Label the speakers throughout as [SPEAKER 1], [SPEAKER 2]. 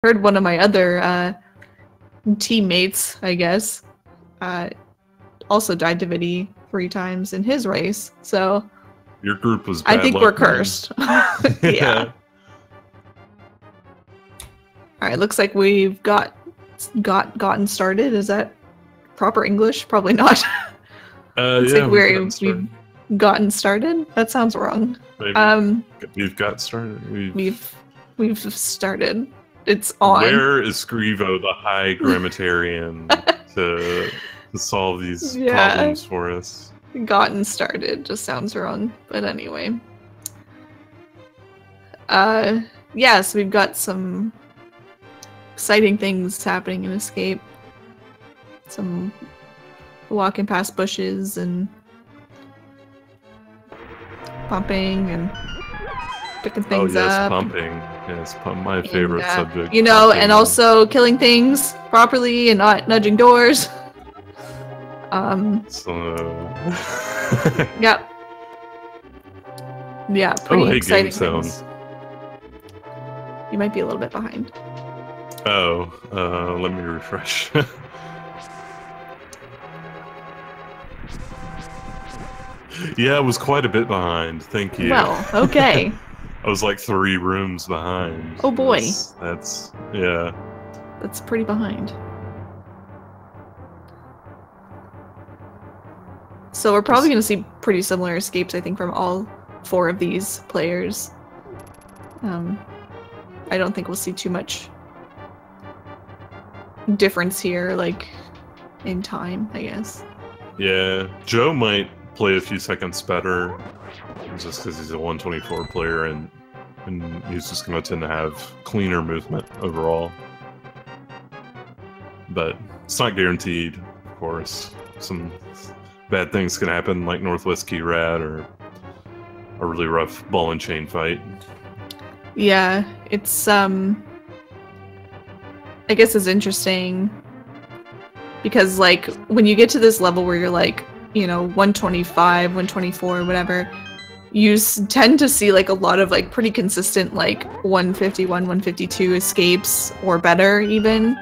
[SPEAKER 1] heard one of my other teammates, I guess, also died to Vidi 3 times in his race. So
[SPEAKER 2] your group was bad
[SPEAKER 1] I think
[SPEAKER 2] luck,
[SPEAKER 1] we're cursed. Yeah. All right, looks like we've gotten started. Is that proper English? Probably not. It's
[SPEAKER 2] yeah,
[SPEAKER 1] like we've gotten started. That sounds wrong.
[SPEAKER 2] Maybe. We've got started.
[SPEAKER 1] We've started. It's on.
[SPEAKER 2] Where is Scrivo, the high grammarian, to solve these problems for us?
[SPEAKER 1] Gotten started just sounds wrong, but anyway. Yeah, so we've got some exciting things happening in Escape. Some walking past bushes and pumping and picking things up.
[SPEAKER 2] Pumping. Yes, my favorite subject.
[SPEAKER 1] You know, pumping. And also killing things properly and not nudging doors. Yep. Yeah, pretty exciting things. You might be a little bit behind.
[SPEAKER 2] Oh, let me refresh. Yeah, I was quite a bit behind. Thank you.
[SPEAKER 1] Well, okay.
[SPEAKER 2] I was like 3 rooms behind.
[SPEAKER 1] Oh boy.
[SPEAKER 2] That's yeah.
[SPEAKER 1] That's pretty behind. So we're probably going to see pretty similar escapes, I think, from all 4 of these players. I don't think we'll see too much difference here, like, in time, I guess.
[SPEAKER 2] Yeah, Joe might play a few seconds better, just because he's a 124 player, and he's just going to tend to have cleaner movement overall. But it's not guaranteed, of course. Some bad things can happen, like Northwest Key Rat, or a really rough ball and chain fight.
[SPEAKER 1] Yeah, it's, I guess it's interesting, because, like, when you get to this level where you're, like, you know, 125, 124, whatever, you tend to see, like, a lot of, like, pretty consistent, like, 151, 152 escapes, or better, even.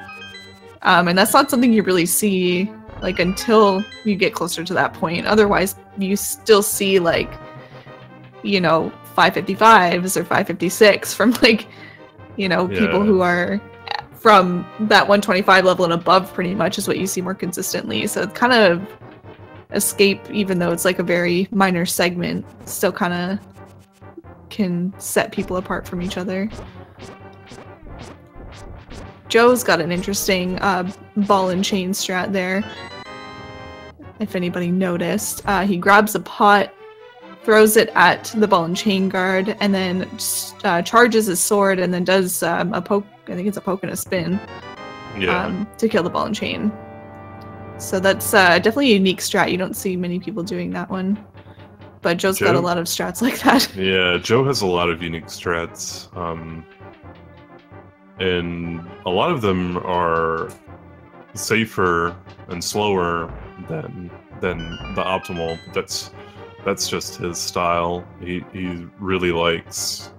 [SPEAKER 1] And that's not something you really see, like, until you get closer to that point. Otherwise, you still see, like, you know, 555s or 556 from, like, you know, people who are from that 125 level and above, pretty much, is what you see more consistently. So it's kind of Escape, even though it's like a very minor segment, still kind of can set people apart from each other. Joe's got an interesting ball and chain strat there, if anybody noticed. He grabs a pot, throws it at the ball and chain guard, and then charges his sword, and then does a poke, I think it's a poke and a spin, to kill the ball and chain. So that's definitely a unique strat. You don't see many people doing that one. But Joe's got a lot of strats like that. Yeah,
[SPEAKER 2] Joe has a lot of unique strats. And a lot of them are safer and slower than the optimal. That's just his style. He really likes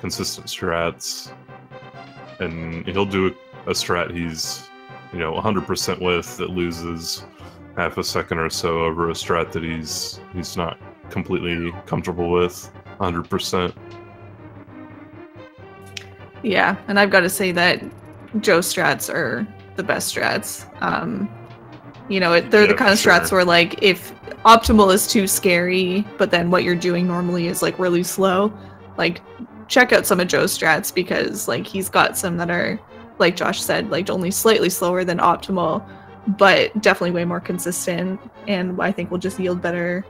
[SPEAKER 2] consistent strats, and he'll do a strat he's, you know, 100% with that loses half a second or so over a strat that he's not completely comfortable with 100%.
[SPEAKER 1] Yeah, and I've got to say that Joe's strats are the best strats. You know, they're the kind of strats where, like, if optimal is too scary, but then what you're doing normally is, like, really slow, like, check out some of Joe's strats, because, like, he's got some that are, like Josh said, like, only slightly slower than optimal, but definitely way more consistent, and I think will just yield better,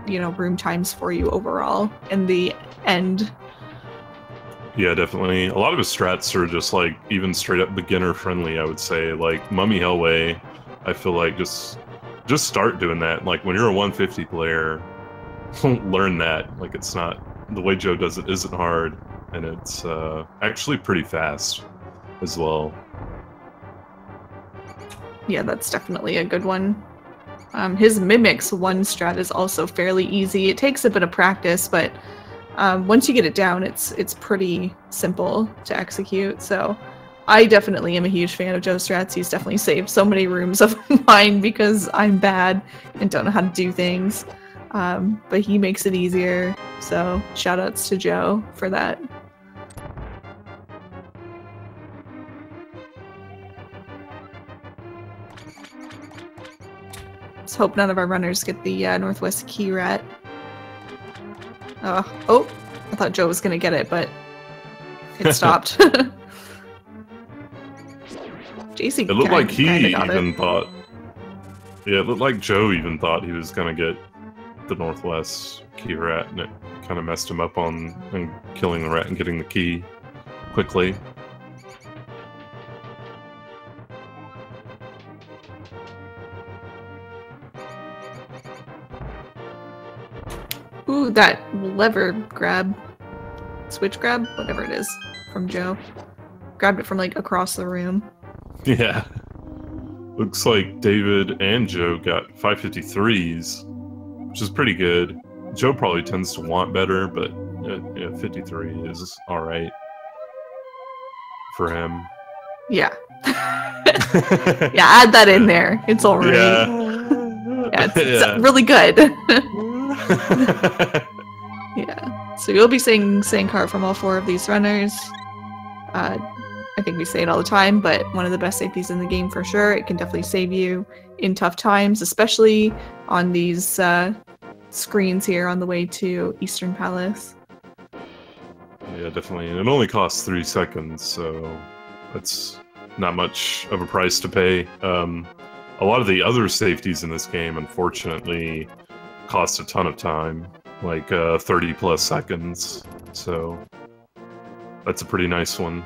[SPEAKER 1] you know, room times for you overall in the end.
[SPEAKER 2] Yeah, definitely. A lot of his strats are just, like, even straight up beginner friendly, I would say. Like, Mummy Hellway, I feel like just start doing that. Like, when you're a 150 player, learn that. Like, it's not, the way Joe does it isn't hard, and it's actually pretty fast as well.
[SPEAKER 1] Yeah, that's definitely a good one. His Mimics 1 strat is also fairly easy. It takes a bit of practice, but Once you get it down, it's pretty simple to execute. So I definitely am a huge fan of Joe's strats. He's definitely saved so many rooms of mine because I'm bad and don't know how to do things. But he makes it easier. So shout outs to Joe for that. Let's hope none of our runners get the Northwest Key Rat. Oh, I thought Joe was gonna get it, but it stopped. JC
[SPEAKER 2] it looked like he even
[SPEAKER 1] it.
[SPEAKER 2] thought. Yeah, it looked like Joe even thought he was gonna get the Northwest Key Rat, and it kind of messed him up on killing the rat and getting the key quickly.
[SPEAKER 1] Ooh, that lever grab, switch grab, whatever it is, from Joe. Grabbed it from like across the room.
[SPEAKER 2] Yeah. Looks like David and Joe got 553s, which is pretty good. Joe probably tends to want better, but yeah, 53 is alright for him.
[SPEAKER 1] Yeah. Yeah, add that in there. It's alright. Yeah, it's really good. Yeah. So you'll be seeing Sankar from all 4 of these runners. I think we say it all the time, but one of the best safeties in the game for sure. It can definitely save you in tough times, especially on these screens here on the way to Eastern Palace.
[SPEAKER 2] Yeah, definitely. And it only costs 3 seconds, so that's not much of a price to pay. A lot of the other safeties in this game, unfortunately, cost a ton of time, like 30 plus seconds. So that's a pretty nice one.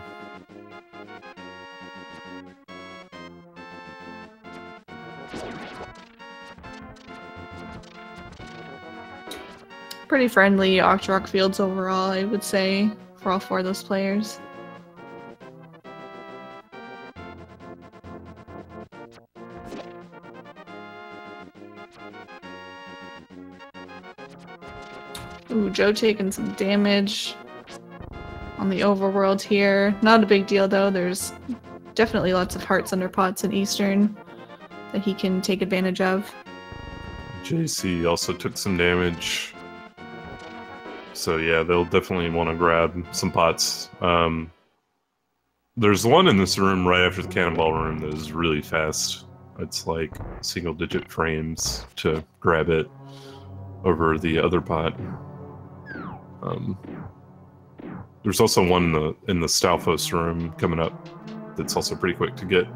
[SPEAKER 1] Pretty friendly Octorok fields overall, I would say, for all 4 of those players. Ooh, Joe taking some damage on the overworld here. Not a big deal though, there's definitely lots of hearts under pots in Eastern that he can take advantage of.
[SPEAKER 2] JC also took some damage. So yeah, they'll definitely want to grab some pots. There's one in this room right after the cannonball room that is really fast. It's like single-digit frames to grab it over the other pot. There's also one in the Stalfos room coming up that's also pretty quick to get.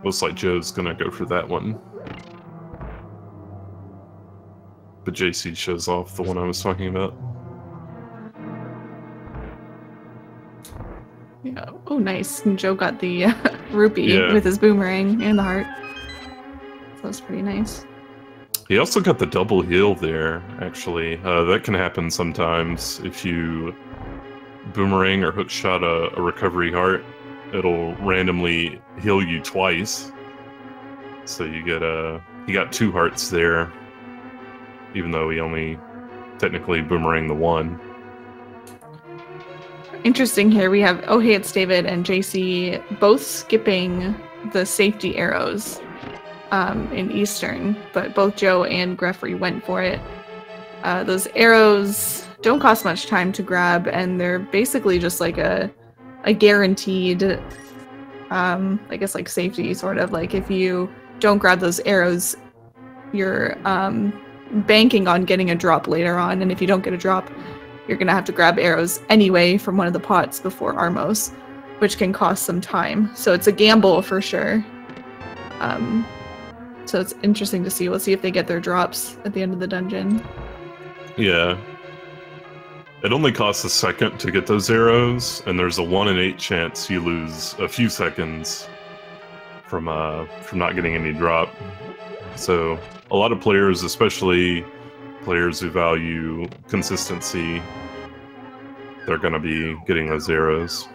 [SPEAKER 2] Looks like Joe's gonna go for that one. But JC shows off the one I was talking about.
[SPEAKER 1] Yeah. Oh, nice. And Joe got the rupee with his boomerang and the heart. So that's pretty nice.
[SPEAKER 2] He also got the double heal there, actually. That can happen sometimes if you boomerang or hookshot a recovery heart. It'll randomly heal you twice. So you get he got 2 hearts there, even though he only technically boomeranged the 1.
[SPEAKER 1] Interesting here, we have OhHeyItsDavid and JC both skipping the safety arrows in Eastern, but both Joe and Greffery went for it. Those arrows don't cost much time to grab, and they're basically just like a guaranteed, I guess like safety, sort of. Like if you don't grab those arrows, you're banking on getting a drop later on, and if you don't get a drop, you're gonna have to grab arrows anyway from one of the pots before Armos, which can cost some time. So it's a gamble for sure. So it's interesting to see. We'll see if they get their drops at the end of the dungeon.
[SPEAKER 2] Yeah. It only costs a second to get those arrows, and there's a 1 in 8 chance you lose a few seconds from not getting any drop. So a lot of players, especially players who value consistency, they're going to be getting those arrows.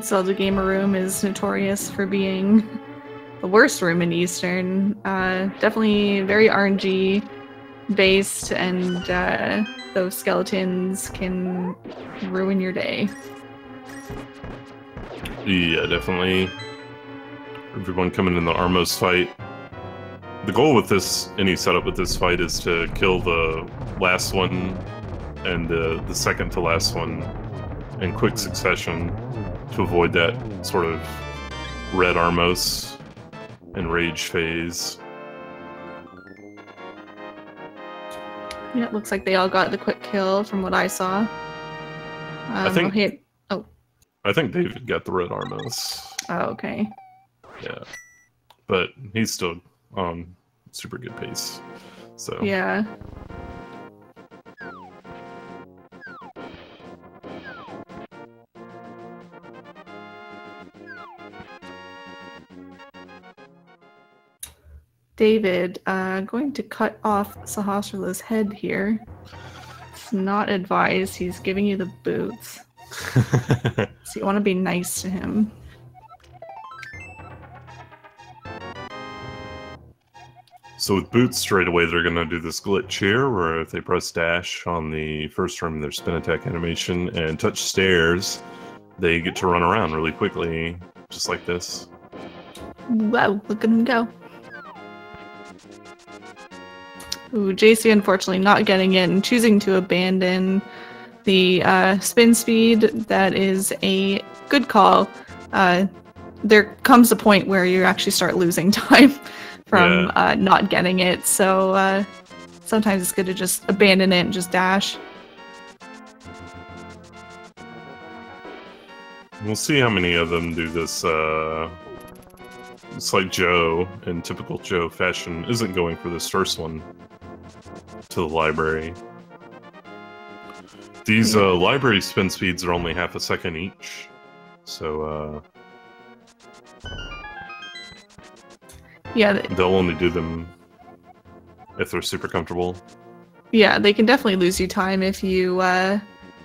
[SPEAKER 1] Zelda Gamer Room is notorious for being the worst room in Eastern. Definitely very RNG based, and those skeletons can ruin your day.
[SPEAKER 2] Yeah, definitely. Everyone coming in the Armos fight. The goal with this, any setup with this fight, is to kill the last one and the second to last one in quick succession to avoid that sort of red Armos and rage phase.
[SPEAKER 1] Yeah, it looks like they all got the quick kill from what I saw.
[SPEAKER 2] I think
[SPEAKER 1] Oh.
[SPEAKER 2] I think David got the red Armos.
[SPEAKER 1] Oh, okay.
[SPEAKER 2] Yeah, but he's still on super good pace. So
[SPEAKER 1] yeah. David, going to cut off Sahasrarla's head here. It's not advised. He's giving you the boots. So you want to be nice to him.
[SPEAKER 2] So with boots, straight away they're going to do this glitch here, where if they press dash on the first room, their spin attack animation, and touch stairs, they get to run around really quickly, just like this.
[SPEAKER 1] Wow, look at him go. Ooh, JC unfortunately not getting it and choosing to abandon the spin speed. That is a good call. There comes a point where you actually start losing time from not getting it, so sometimes it's good to just abandon it and just dash.
[SPEAKER 2] We'll see how many of them do this. It's like Joe, in typical Joe fashion, isn't going for this first one to the library. These library spin speeds are only half a second each, so
[SPEAKER 1] yeah,
[SPEAKER 2] they'll only do them if they're super comfortable.
[SPEAKER 1] Yeah, they can definitely lose you time if you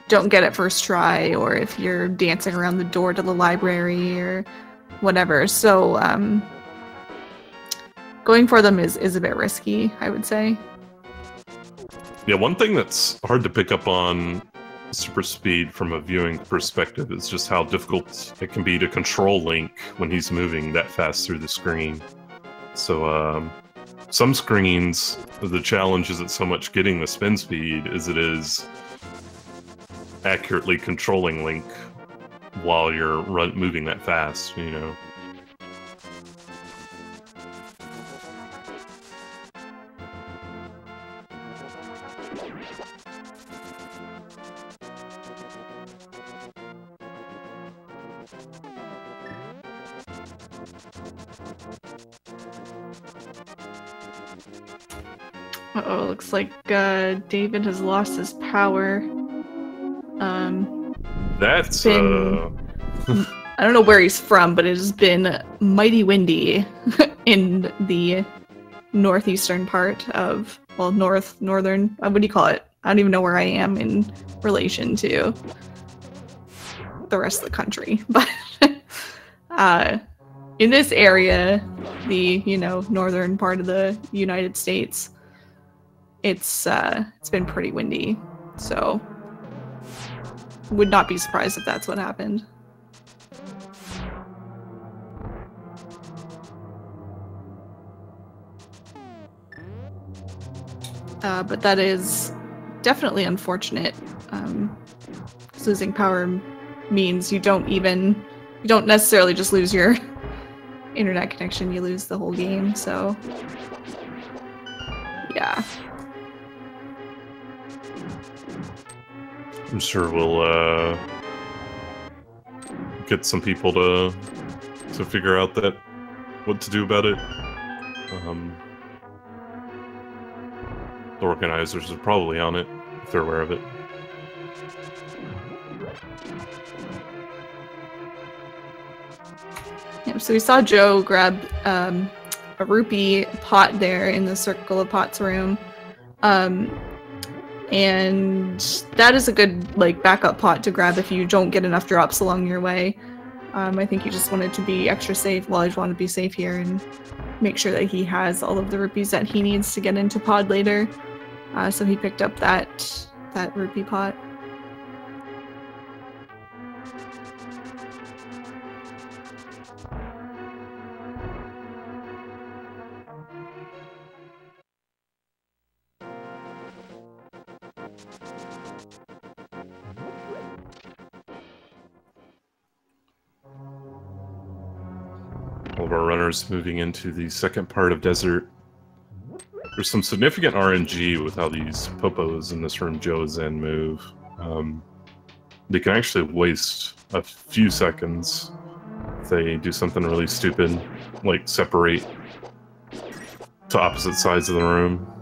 [SPEAKER 1] don't get it first try, or if you're dancing around the door to the library or whatever. So going for them is a bit risky, I would say.
[SPEAKER 2] Yeah, one thing that's hard to pick up on super speed from a viewing perspective is just how difficult it can be to control Link when he's moving that fast through the screen. So some screens, the challenge isn't so much getting the spin speed as it is accurately controlling Link while you're moving that fast, you know.
[SPEAKER 1] Uh-oh, looks like David has lost his power.
[SPEAKER 2] That's
[SPEAKER 1] I don't know where he's from, but it has been mighty windy in the northeastern part of, well, northern, what do you call it? I don't even know where I am in relation to the rest of the country, but in this area, the, northern part of the United States, it's been pretty windy, so would not be surprised if that's what happened. But that is definitely unfortunate. Losing power means you don't necessarily just lose your internet connection, you lose the whole game, so yeah.
[SPEAKER 2] I'm sure we'll get some people to figure out what to do about it. The organizers are probably on it if they're aware of it.
[SPEAKER 1] Yeah, so we saw Joe grab a rupee pot there in the Circle of Pots room. And that is a good backup pot to grab if you don't get enough drops along your way. I think he just wanted to be extra safe. Well, I just wanted to be safe here and make sure that he has all of the rupees that he needs to get into pod later. So he picked up that rupee pot.
[SPEAKER 2] All of our runners moving into the second part of Desert. There's some significant RNG with how these popos in this room Joe is in move. They can actually waste a few seconds if they do something really stupid, like separate to opposite sides of the room.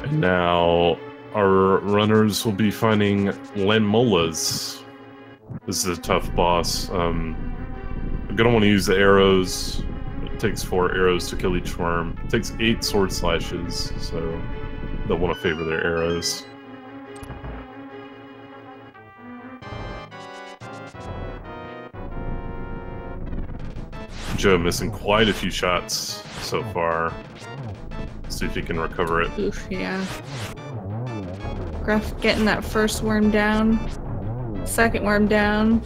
[SPEAKER 2] And now our runners will be finding Lanmolas. This is a tough boss. I'm gonna want to use the arrows. It takes 4 arrows to kill each worm. It takes 8 sword slashes, so they'll want to favor their arrows. Joe missing quite a few shots so far. See if he can recover it.
[SPEAKER 1] Oof, yeah. Greff getting that first worm down. Second worm down.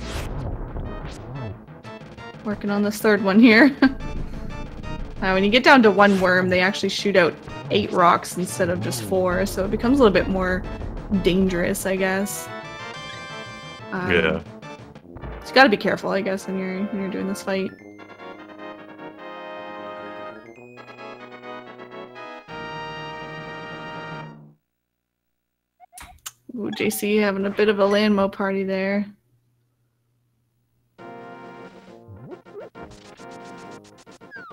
[SPEAKER 1] Working on this third one here. When you get down to 1 worm, they actually shoot out 8 rocks instead of just 4, so it becomes a little bit more dangerous, I guess.
[SPEAKER 2] Yeah.
[SPEAKER 1] So you gotta be careful, I guess, when you're doing this fight. Ooh, JC having a bit of a landmo party there.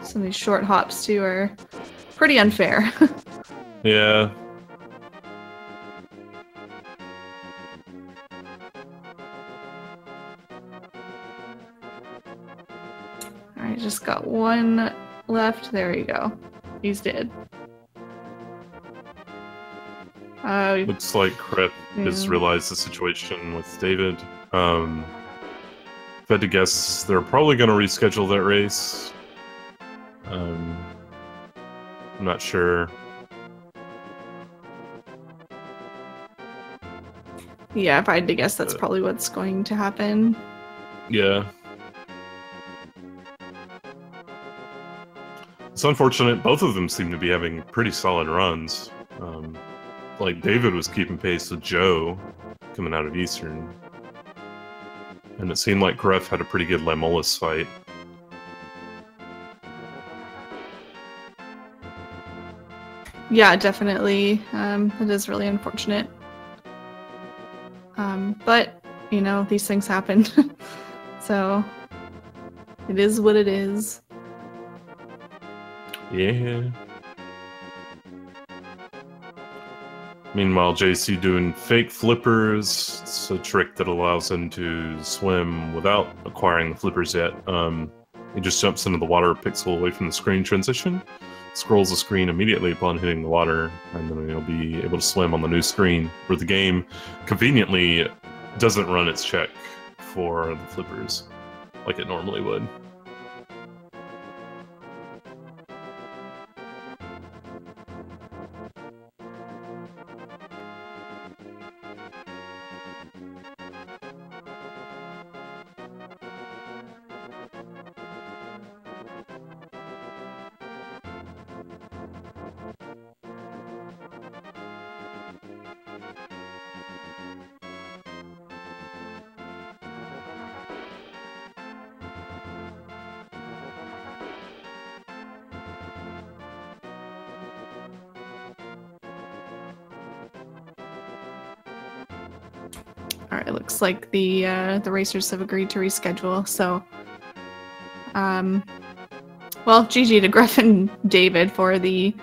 [SPEAKER 1] Some of these short hops, too, are pretty unfair.
[SPEAKER 2] Yeah.
[SPEAKER 1] Alright, just got 1 left. There you go. He's dead.
[SPEAKER 2] Looks like Crep has realized the situation with David. If I had to guess, they're probably going to reschedule that race. I'm not sure.
[SPEAKER 1] Yeah, if I had to guess, that's probably what's going to happen.
[SPEAKER 2] Yeah. It's unfortunate. Both of them seem to be having pretty solid runs. Like, David was keeping pace with Joe coming out of Eastern. And it seemed like Greff had a pretty good Lanmolas fight.
[SPEAKER 1] Yeah, definitely. It is really unfortunate. But, you know, these things happen. So, it is what it is.
[SPEAKER 2] Yeah. Meanwhile, JC doing fake flippers. It's a trick that allows him to swim without acquiring the flippers yet. He just jumps into the water a pixel away from the screen transition, scrolls the screen immediately upon hitting the water, and then he'll be able to swim on the new screen, where the game conveniently doesn't run its check for the flippers like it normally would.
[SPEAKER 1] Alright, it looks like the racers have agreed to reschedule, so well, GG to Greff and David for the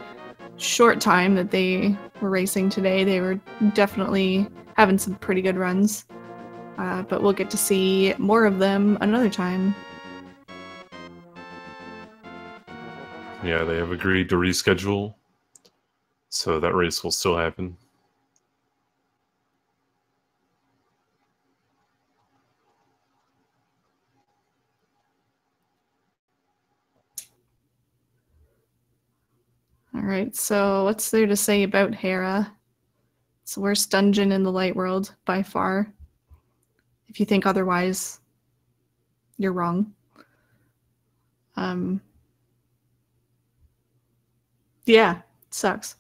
[SPEAKER 1] short time that they were racing today. They were definitely having some pretty good runs, but we'll get to see more of them another time.
[SPEAKER 2] Yeah, they have agreed to reschedule, so that race will still happen.
[SPEAKER 1] Alright, so what's there to say about Hera? It's the worst dungeon in the light world, by far. If you think otherwise, you're wrong. Yeah, it sucks.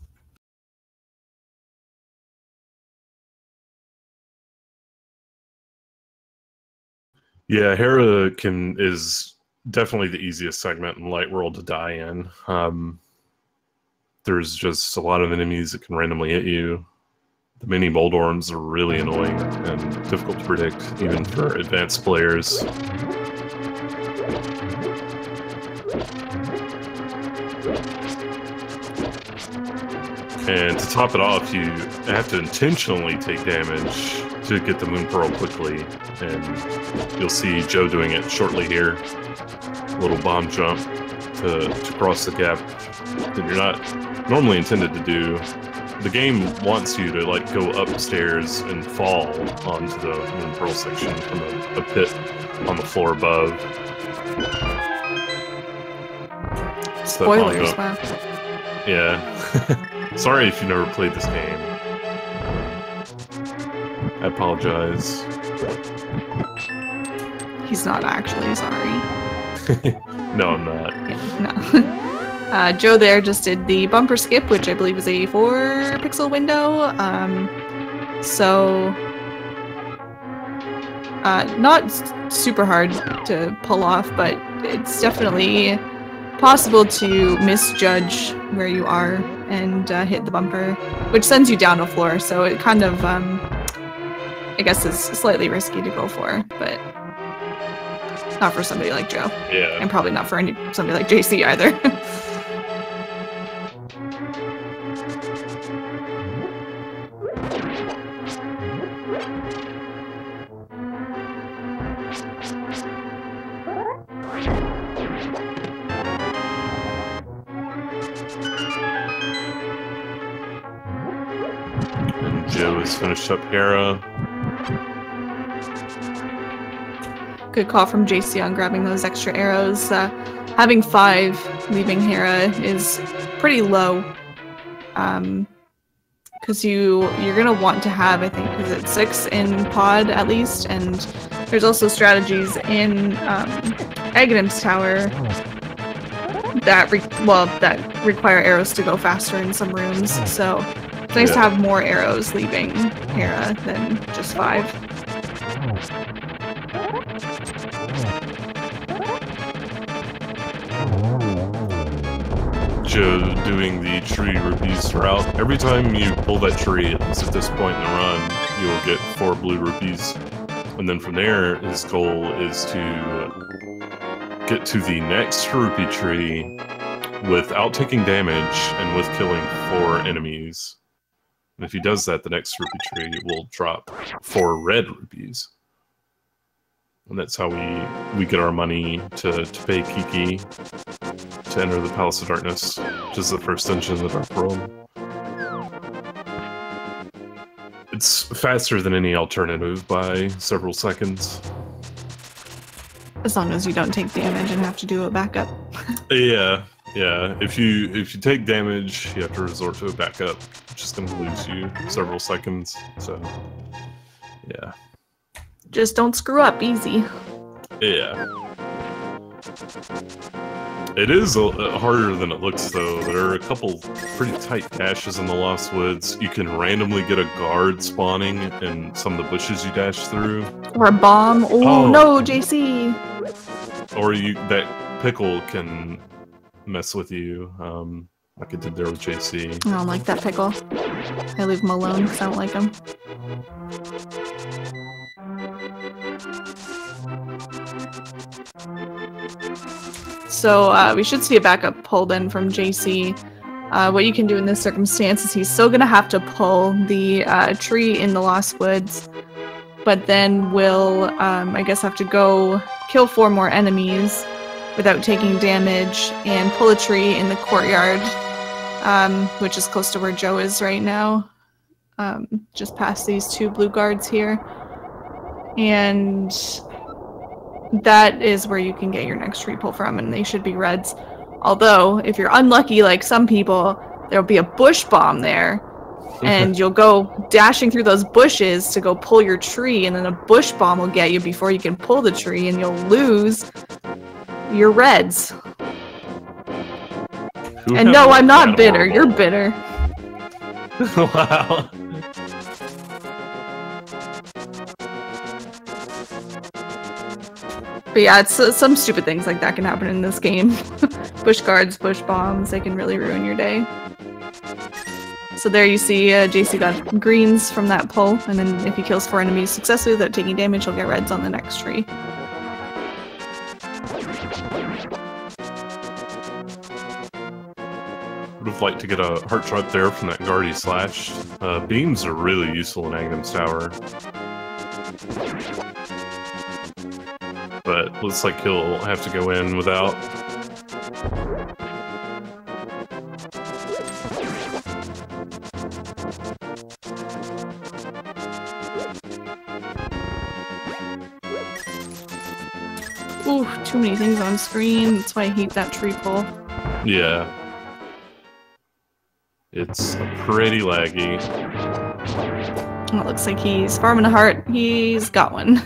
[SPEAKER 2] Yeah, Hera is definitely the easiest segment in Light World to die in. There's just a lot of enemies that can randomly hit you. The mini Moldorms are really annoying and difficult to predict, even for advanced players. And to top it off, you have to intentionally take damage to get the Moon Pearl quickly, and you'll see Joe doing it shortly here. A little bomb jump to cross the gap that you're not normally intended to do. The game wants you to like go upstairs and fall onto the Moon Pearl section from a pit on the floor above.
[SPEAKER 1] Spoilers, wow.
[SPEAKER 2] Yeah. Sorry if you never played this game. I apologize.
[SPEAKER 1] He's not actually sorry.
[SPEAKER 2] No, I'm not.
[SPEAKER 1] Yeah, no. Joe there just did the bumper skip, which I believe is a 4-pixel window. So not super hard to pull off, but it's definitely possible to misjudge where you are and hit the bumper, which sends you down a floor, so it kind of, I guess is slightly risky to go for, but not for somebody like Joe.
[SPEAKER 2] Yeah.
[SPEAKER 1] And probably not for somebody like JC either.
[SPEAKER 2] Joe has finished up Hera.
[SPEAKER 1] Good call from JC on grabbing those extra arrows. Having 5 leaving Hera is pretty low. Because you're gonna want to have, I think, is it 6 in pod at least, and there's also strategies in Aghanim's Tower that require arrows to go faster in some rooms. So it's nice to have more arrows leaving Hera than just 5.
[SPEAKER 2] Joe doing the tree rupees route. Every time you pull that tree, at least at this point in the run, you'll get 4 blue rupees. And then from there, his goal is to get to the next rupee tree without taking damage and with killing 4 enemies. And if he does that, the next rupee tree will drop 4 red rupees. And that's how we get our money to pay Kiki to enter the Palace of Darkness, which is the first dungeon in the Dark World. It's faster than any alternative by several seconds.
[SPEAKER 1] As long as you don't take damage and have to do a backup.
[SPEAKER 2] Yeah. If you take damage, you have to resort to a backup, which is going to lose you several seconds. So, yeah.
[SPEAKER 1] Just don't screw up, easy.
[SPEAKER 2] Yeah. It is harder than it looks, though. There are a couple pretty tight dashes in the Lost Woods. You can randomly get a guard spawning in some of the bushes you dash through.
[SPEAKER 1] Or a bomb. Oh no, JC!
[SPEAKER 2] Or that pickle can mess with you, like it did there with JC.
[SPEAKER 1] I don't like that pickle. I leave him alone because I don't like him. So we should see a backup pull then from JC. What you can do in this circumstance is he's still going to have to pull the tree in the Lost Woods, but then will, I guess, have to go kill 4 more enemies, without taking damage, and pull a tree in the courtyard, which is close to where Joe is right now. Just past these 2 blue guards here. And that is where you can get your next tree pull from, and they should be reds. Although, if you're unlucky like some people, there'll be a bush bomb there, and you'll go dashing through those bushes to go pull your tree, and then a bush bomb will get you before you can pull the tree, and you'll lose your reds. And no, I'm not bitter. You're bitter.
[SPEAKER 2] Wow.
[SPEAKER 1] But yeah, it's some stupid things like that can happen in this game. Bush guards, bush bombs, they can really ruin your day. So there you see JC got greens from that pull, and then if he kills 4 enemies successfully without taking damage, he'll get reds on the next tree.
[SPEAKER 2] Would have liked to get a heart shot there from that guard he slashed. Beams are really useful in Agham's Tower. But looks like he'll have to go in without.
[SPEAKER 1] Ooh, too many things on screen. That's why I hate that tree pull.
[SPEAKER 2] Yeah. It's pretty laggy.
[SPEAKER 1] Well, it looks like he's farming a heart. He's got one.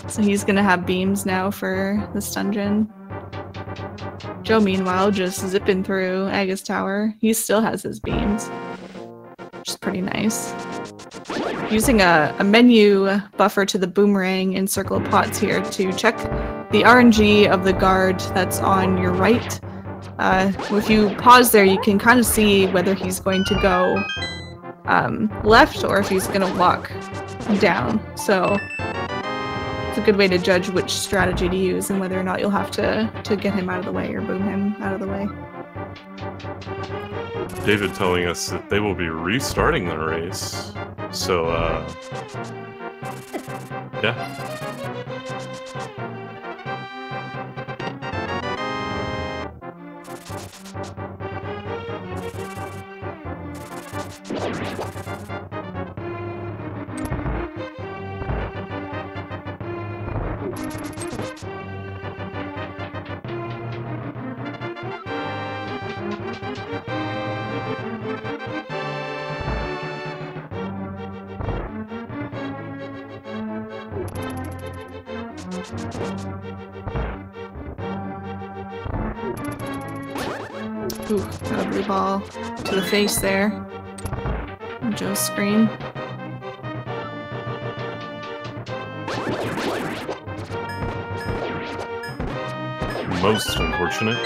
[SPEAKER 1] So he's gonna have beams now for this dungeon. Joe, meanwhile, just zipping through Agha's Tower. He still has his beams, which is pretty nice. Using a menu buffer to the boomerang and circle of pots here to check the RNG of the guard that's on your right. If you pause there, you can kind of see whether he's going to go left or if he's going to walk down. So it's a good way to judge which strategy to use and whether or not you'll have to get him out of the way or boom him out of the way.
[SPEAKER 2] David telling us that they will be restarting the race. So, yeah.
[SPEAKER 1] Ooh, got a blue ball to the face there. On Joe's screen.
[SPEAKER 2] Most unfortunate.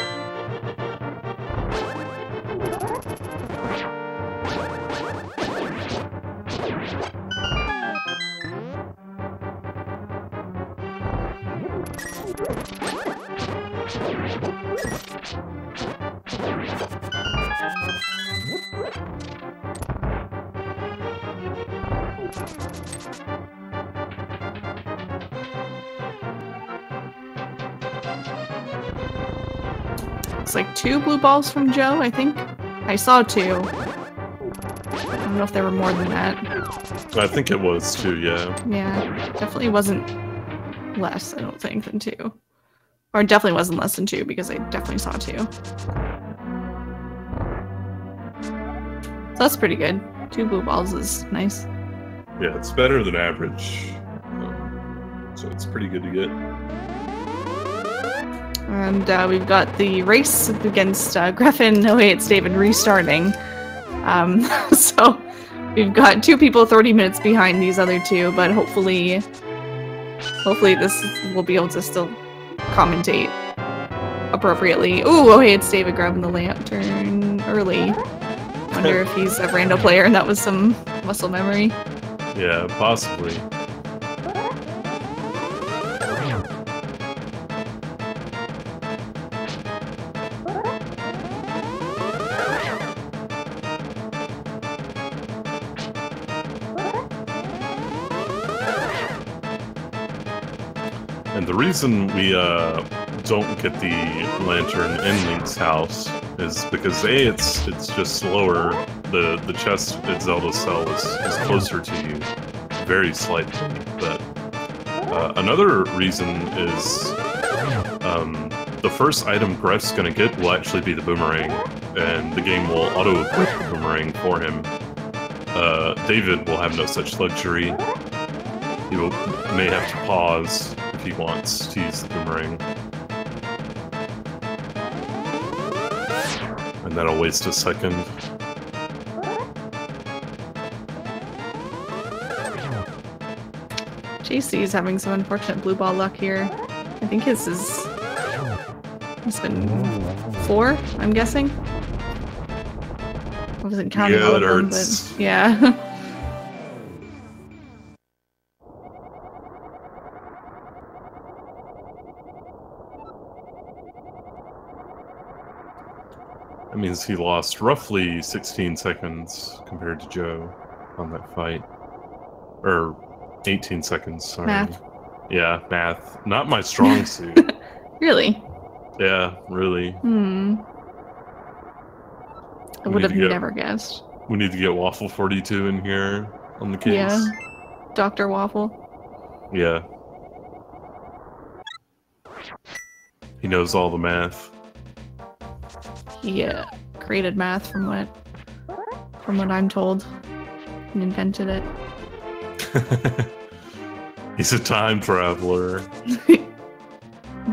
[SPEAKER 1] It's like 2 blue balls from Joe, I think. I saw 2. I don't know if there were more than that.
[SPEAKER 2] I think it was 2, yeah.
[SPEAKER 1] Yeah, definitely wasn't less, I don't think, than 2. Or it definitely wasn't less than 2, because I definitely saw 2. So that's pretty good. 2 blue balls is nice.
[SPEAKER 2] Yeah, it's better than average. So it's pretty good to get.
[SPEAKER 1] And we've got the race against Greffery and OhHeyItsDavid restarting. So we've got 2 people 30 minutes behind these other 2, but hopefully this will be able to still commentate appropriately. Ooh, OhHeyItsDavid grabbing the lantern early. Wonder if he's a rando player and that was some muscle memory.
[SPEAKER 2] Yeah, possibly. And the reason we don't get the lantern in Link's house is because A, it's just slower. The chest at Zelda's cell is closer to you, very slightly. But another reason is the first item Greff's gonna get will actually be the boomerang, and the game will auto-equip the boomerang for him. David will have no such luxury. He may have to pause if he wants to use the boomerang. And that'll waste a second.
[SPEAKER 1] JC is having some unfortunate blue ball luck here. I think his is... It's been 4, I'm guessing. I wasn't counting all of them, but yeah.
[SPEAKER 2] That means he lost roughly 16 seconds compared to Joe on that fight. Or 18 seconds, sorry.
[SPEAKER 1] Math.
[SPEAKER 2] Yeah, math. Not my strong suit.
[SPEAKER 1] Really?
[SPEAKER 2] Yeah, really.
[SPEAKER 1] I would have never guessed.
[SPEAKER 2] We need to get Waffle 42 in here on the case.
[SPEAKER 1] Yeah. Dr. Waffle.
[SPEAKER 2] Yeah. He knows all the math.
[SPEAKER 1] He created math from what I'm told. And invented it.
[SPEAKER 2] He's a time traveler.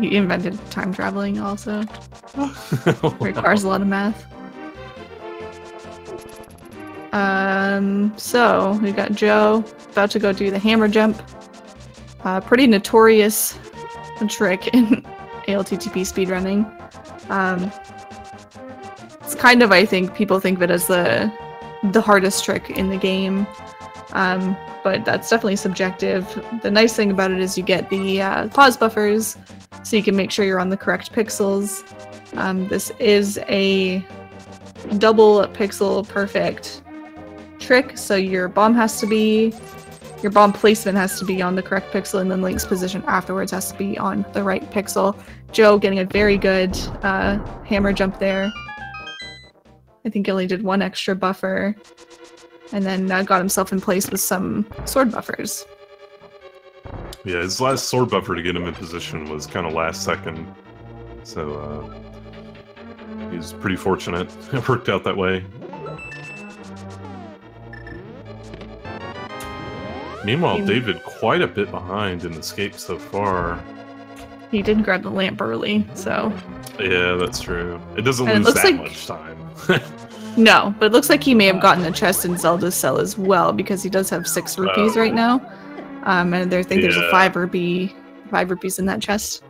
[SPEAKER 1] He invented time traveling also. Requires a lot of math. So we got Joe about to go do the hammer jump. Pretty notorious trick in ALTTP speedrunning. It's kind of, I think, people think of it as the hardest trick in the game. But that's definitely subjective. The nice thing about it is you get the pause buffers, so you can make sure you're on the correct pixels. This is a double pixel perfect trick, so your bomb placement has to be on the correct pixel, and then Link's position afterwards has to be on the right pixel. Joe getting a very good hammer jump there. I think he only did 1 extra buffer, and then got himself in place with some sword buffers.
[SPEAKER 2] Yeah, his last sword buffer to get him in position was kind of last second, so he was pretty fortunate. It worked out that way. Meanwhile, David quite a bit behind in escape so far.
[SPEAKER 1] He did grab the lamp early, so...
[SPEAKER 2] Yeah, that's true. It doesn't lose that much time.
[SPEAKER 1] No, but it looks like he may have gotten the chest in Zelda's cell as well, because he does have 6 rupees right now. And I think there's a 5 rupees in that chest.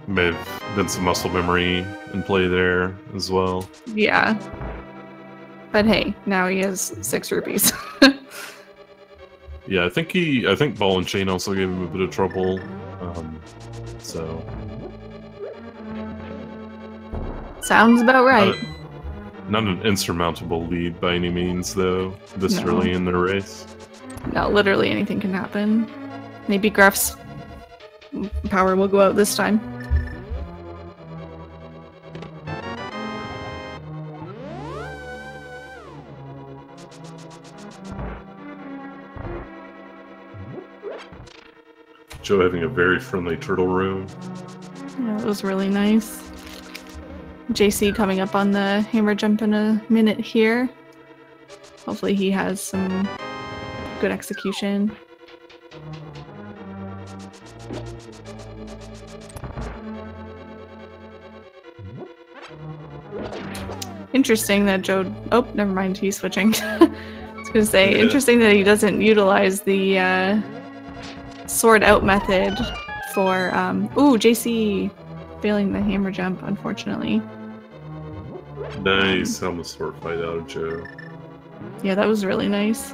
[SPEAKER 2] May have been some muscle memory in play there as well.
[SPEAKER 1] Yeah. But hey, now he has 6 rupees.
[SPEAKER 2] Yeah, I think Ball and Chain also gave him a bit of trouble. So
[SPEAKER 1] sounds about right.
[SPEAKER 2] Not an insurmountable lead by any means, though, this early in the race.
[SPEAKER 1] No, literally anything can happen. Maybe Greff's power will go out this time.
[SPEAKER 2] Joe having a very friendly turtle room.
[SPEAKER 1] Yeah, it was really nice. JC coming up on the hammer jump in a minute here. Hopefully he has some good execution. Interesting that Joe... Oh, never mind, he's switching. I was gonna say, interesting that he doesn't utilize the sword out method for... Ooh, JC failing the hammer jump, unfortunately.
[SPEAKER 2] Nice, almost sword fight out of Joe.
[SPEAKER 1] Yeah, that was really nice.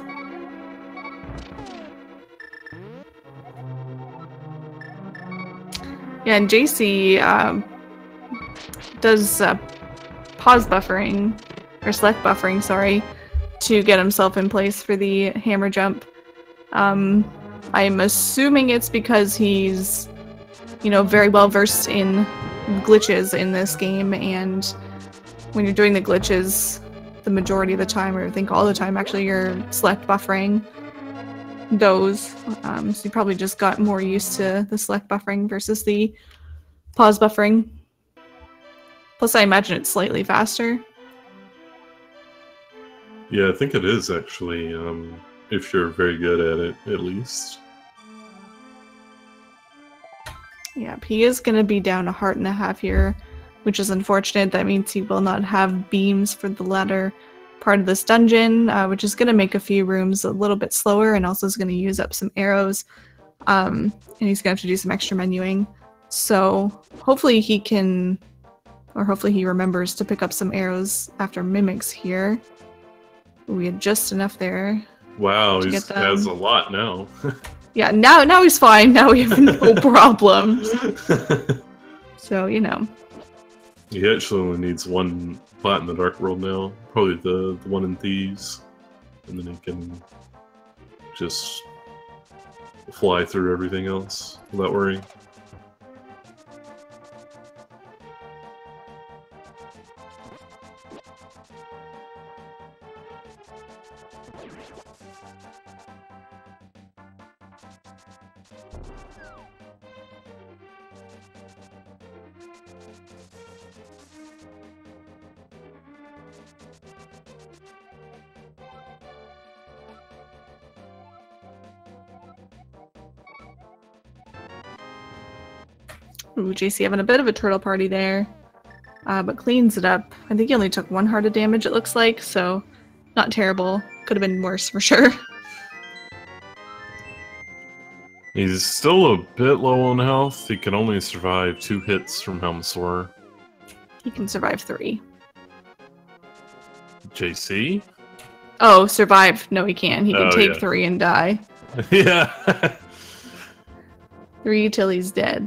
[SPEAKER 1] Yeah, and JC does pause buffering, or select buffering, sorry, to get himself in place for the hammer jump. I'm assuming it's because he's you know, very well versed in glitches in this game, and when you're doing the glitches, the majority of the time, or I think all the time actually, you're select buffering those. So you probably just got more used to the select buffering versus the pause buffering. Plus, I imagine it's slightly faster.
[SPEAKER 2] Yeah, I think it is actually, if you're very good at it, at least.
[SPEAKER 1] Yep, he is going to be down 1.5 hearts here, which is unfortunate. That means he will not have beams for the latter part of this dungeon, which is going to make a few rooms a little bit slower, and also is going to use up some arrows. And he's going to have to do some extra menuing. So hopefully he can, or hopefully he remembers to pick up some arrows after mimics here. We had just enough there.
[SPEAKER 2] Wow, he has a lot now.
[SPEAKER 1] Yeah, now he's fine. Now we have no problems. So, you know.
[SPEAKER 2] He actually only needs one plot in the Dark World now. Probably the one in Thieves. And then he can just fly through everything else without worrying.
[SPEAKER 1] Ooh, JC having a bit of a turtle party there, but cleans it up. I think he only took 1 heart of damage, it looks like, so not terrible. Could have been worse for sure.
[SPEAKER 2] He's still a bit low on health. He can only survive 2 hits from Helmsor.
[SPEAKER 1] He can survive 3.
[SPEAKER 2] JC?
[SPEAKER 1] Oh, survive. No, he can. He can take 3 and die.
[SPEAKER 2] Yeah.
[SPEAKER 1] 3 till he's dead.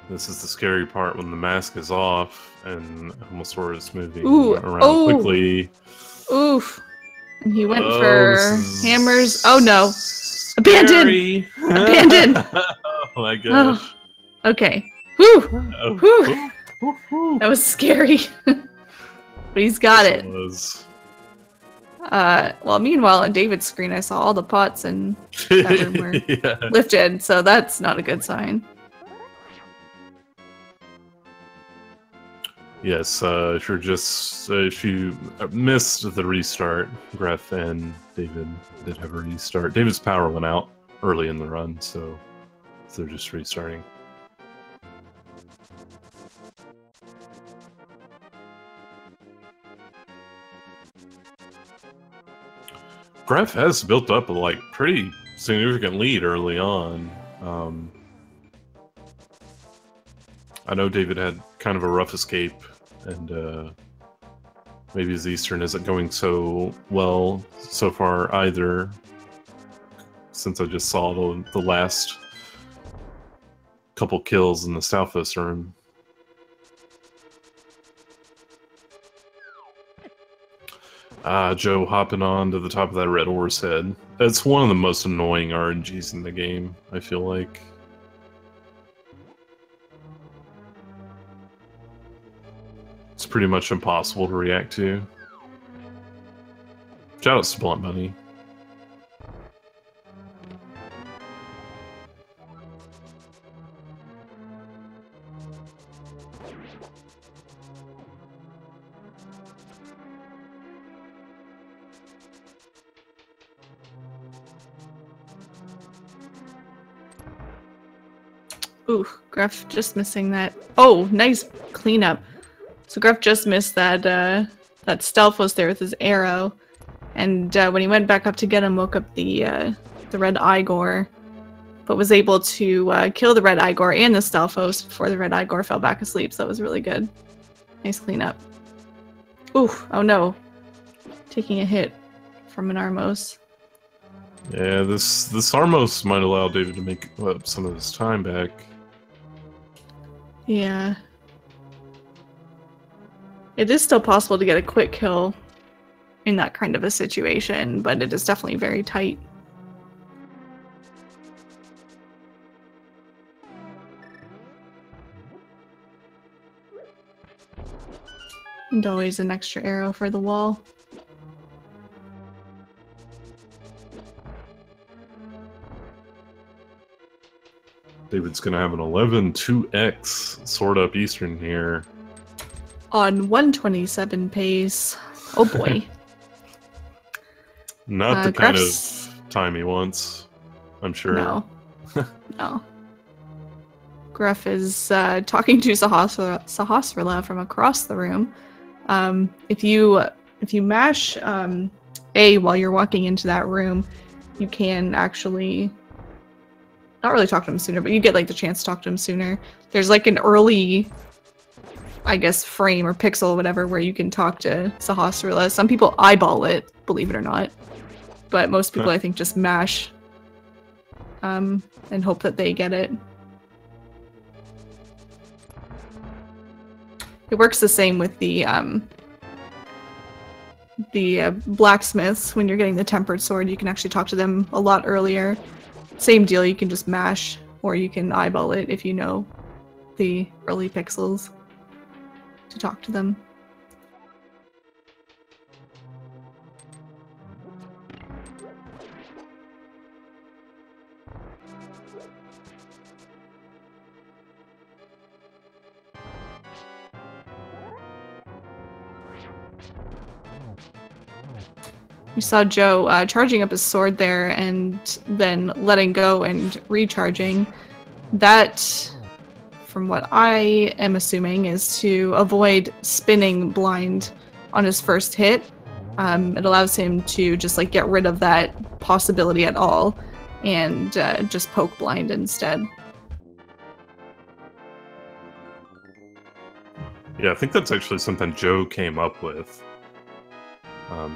[SPEAKER 2] This is the scary part when the mask is off and Helmsor is moving around quickly.
[SPEAKER 1] Oof. And he went for hammers. Oh no. Abandoned! Abandoned!
[SPEAKER 2] Oh my gosh.
[SPEAKER 1] Oh. Okay. Whew. Whew. That was scary. But he's got it. Well, meanwhile, on David's screen, I saw all the pots in that room were lifted, so that's not a good sign.
[SPEAKER 2] Yes, if you missed the restart, Gref and David did have a restart. David's power went out early in the run, so they're just restarting. Gref has built up a pretty significant lead early on. I know David had kind of a rough escape, and maybe his Eastern isn't going so well so far either, since I just saw the last couple kills in the Southwest room. Joe hopping on to the top of that red horse head. It's one of the most annoying RNGs in the game, I feel like. It's pretty much impossible to react to. Shout out to Blunt Bunny.
[SPEAKER 1] Ooh, Gref just missing that. Oh, nice cleanup. So Gref just missed that that stealth was there with his arrow, and when he went back up to get him, woke up the red Igor, but was able to kill the red Igor and the stealth host before the red Igor fell back asleep. So that was really good. Nice cleanup. Ooh, oh no, taking a hit from an Armos.
[SPEAKER 2] Yeah, this Armos might allow David to make up some of his time back.
[SPEAKER 1] Yeah. It is still possible to get a quick kill in that kind of a situation, but it is definitely very tight. And always an extra arrow for the wall.
[SPEAKER 2] David's gonna have an 11-2x sword up Eastern here.
[SPEAKER 1] On 127 pace. Oh boy.
[SPEAKER 2] Not the kind of time he wants, I'm sure.
[SPEAKER 1] No. No. Gruff is talking to Sahasrara from across the room. If you mash A while you're walking into that room, you can actually not really talk to him sooner, but you get like the chance to talk to him sooner. There's like an early, I guess, frame or pixel, whatever, where you can talk to Sahasrara. Some people eyeball it, believe it or not, but most people I think just mash and hope that they get it. It works the same with the blacksmiths. When you're getting the tempered sword, you can actually talk to them a lot earlier. Same deal, you can just mash, or you can eyeball it if you know the early pixels to talk to them. You saw Joe charging up his sword there and then letting go and recharging. That, from what I am assuming, is to avoid spinning blind on his first hit. It allows him to just like get rid of that possibility at all and just poke blind instead.
[SPEAKER 2] Yeah, I think that's actually something Joe came up with.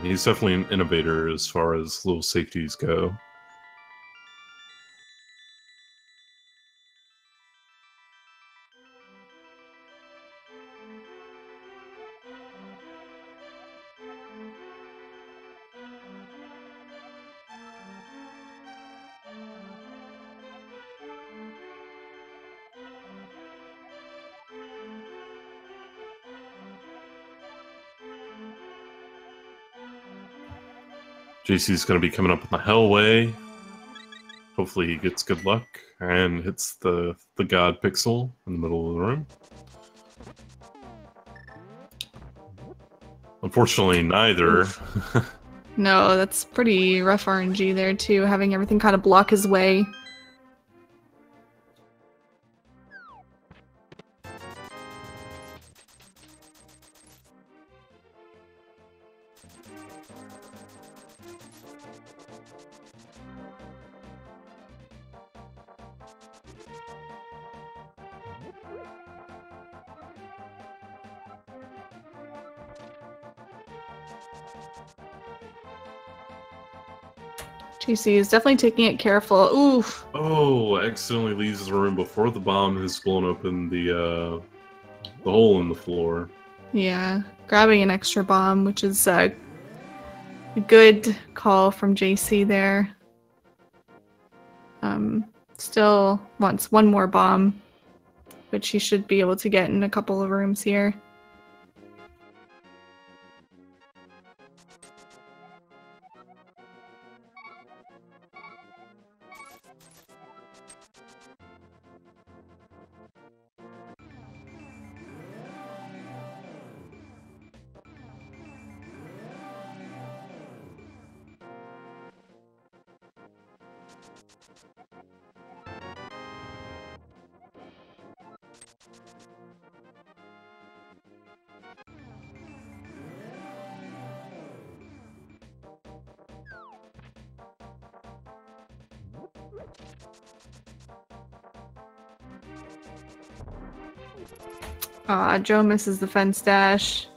[SPEAKER 2] He's definitely an innovator as far as little safeties go. JC's going to be coming up on the Hellway. Hopefully he gets good luck and hits the God pixel in the middle of the room. Unfortunately, neither.
[SPEAKER 1] No, that's pretty rough RNG there too, having everything kind of block his way. JC is definitely taking it careful. Oof.
[SPEAKER 2] Oh, accidentally leaves the room before the bomb has blown open the hole in the floor.
[SPEAKER 1] Yeah, grabbing an extra bomb, which is a good call from JC there. Still wants one more bomb, which he should be able to get in a couple of rooms here. Joe misses the fence dash.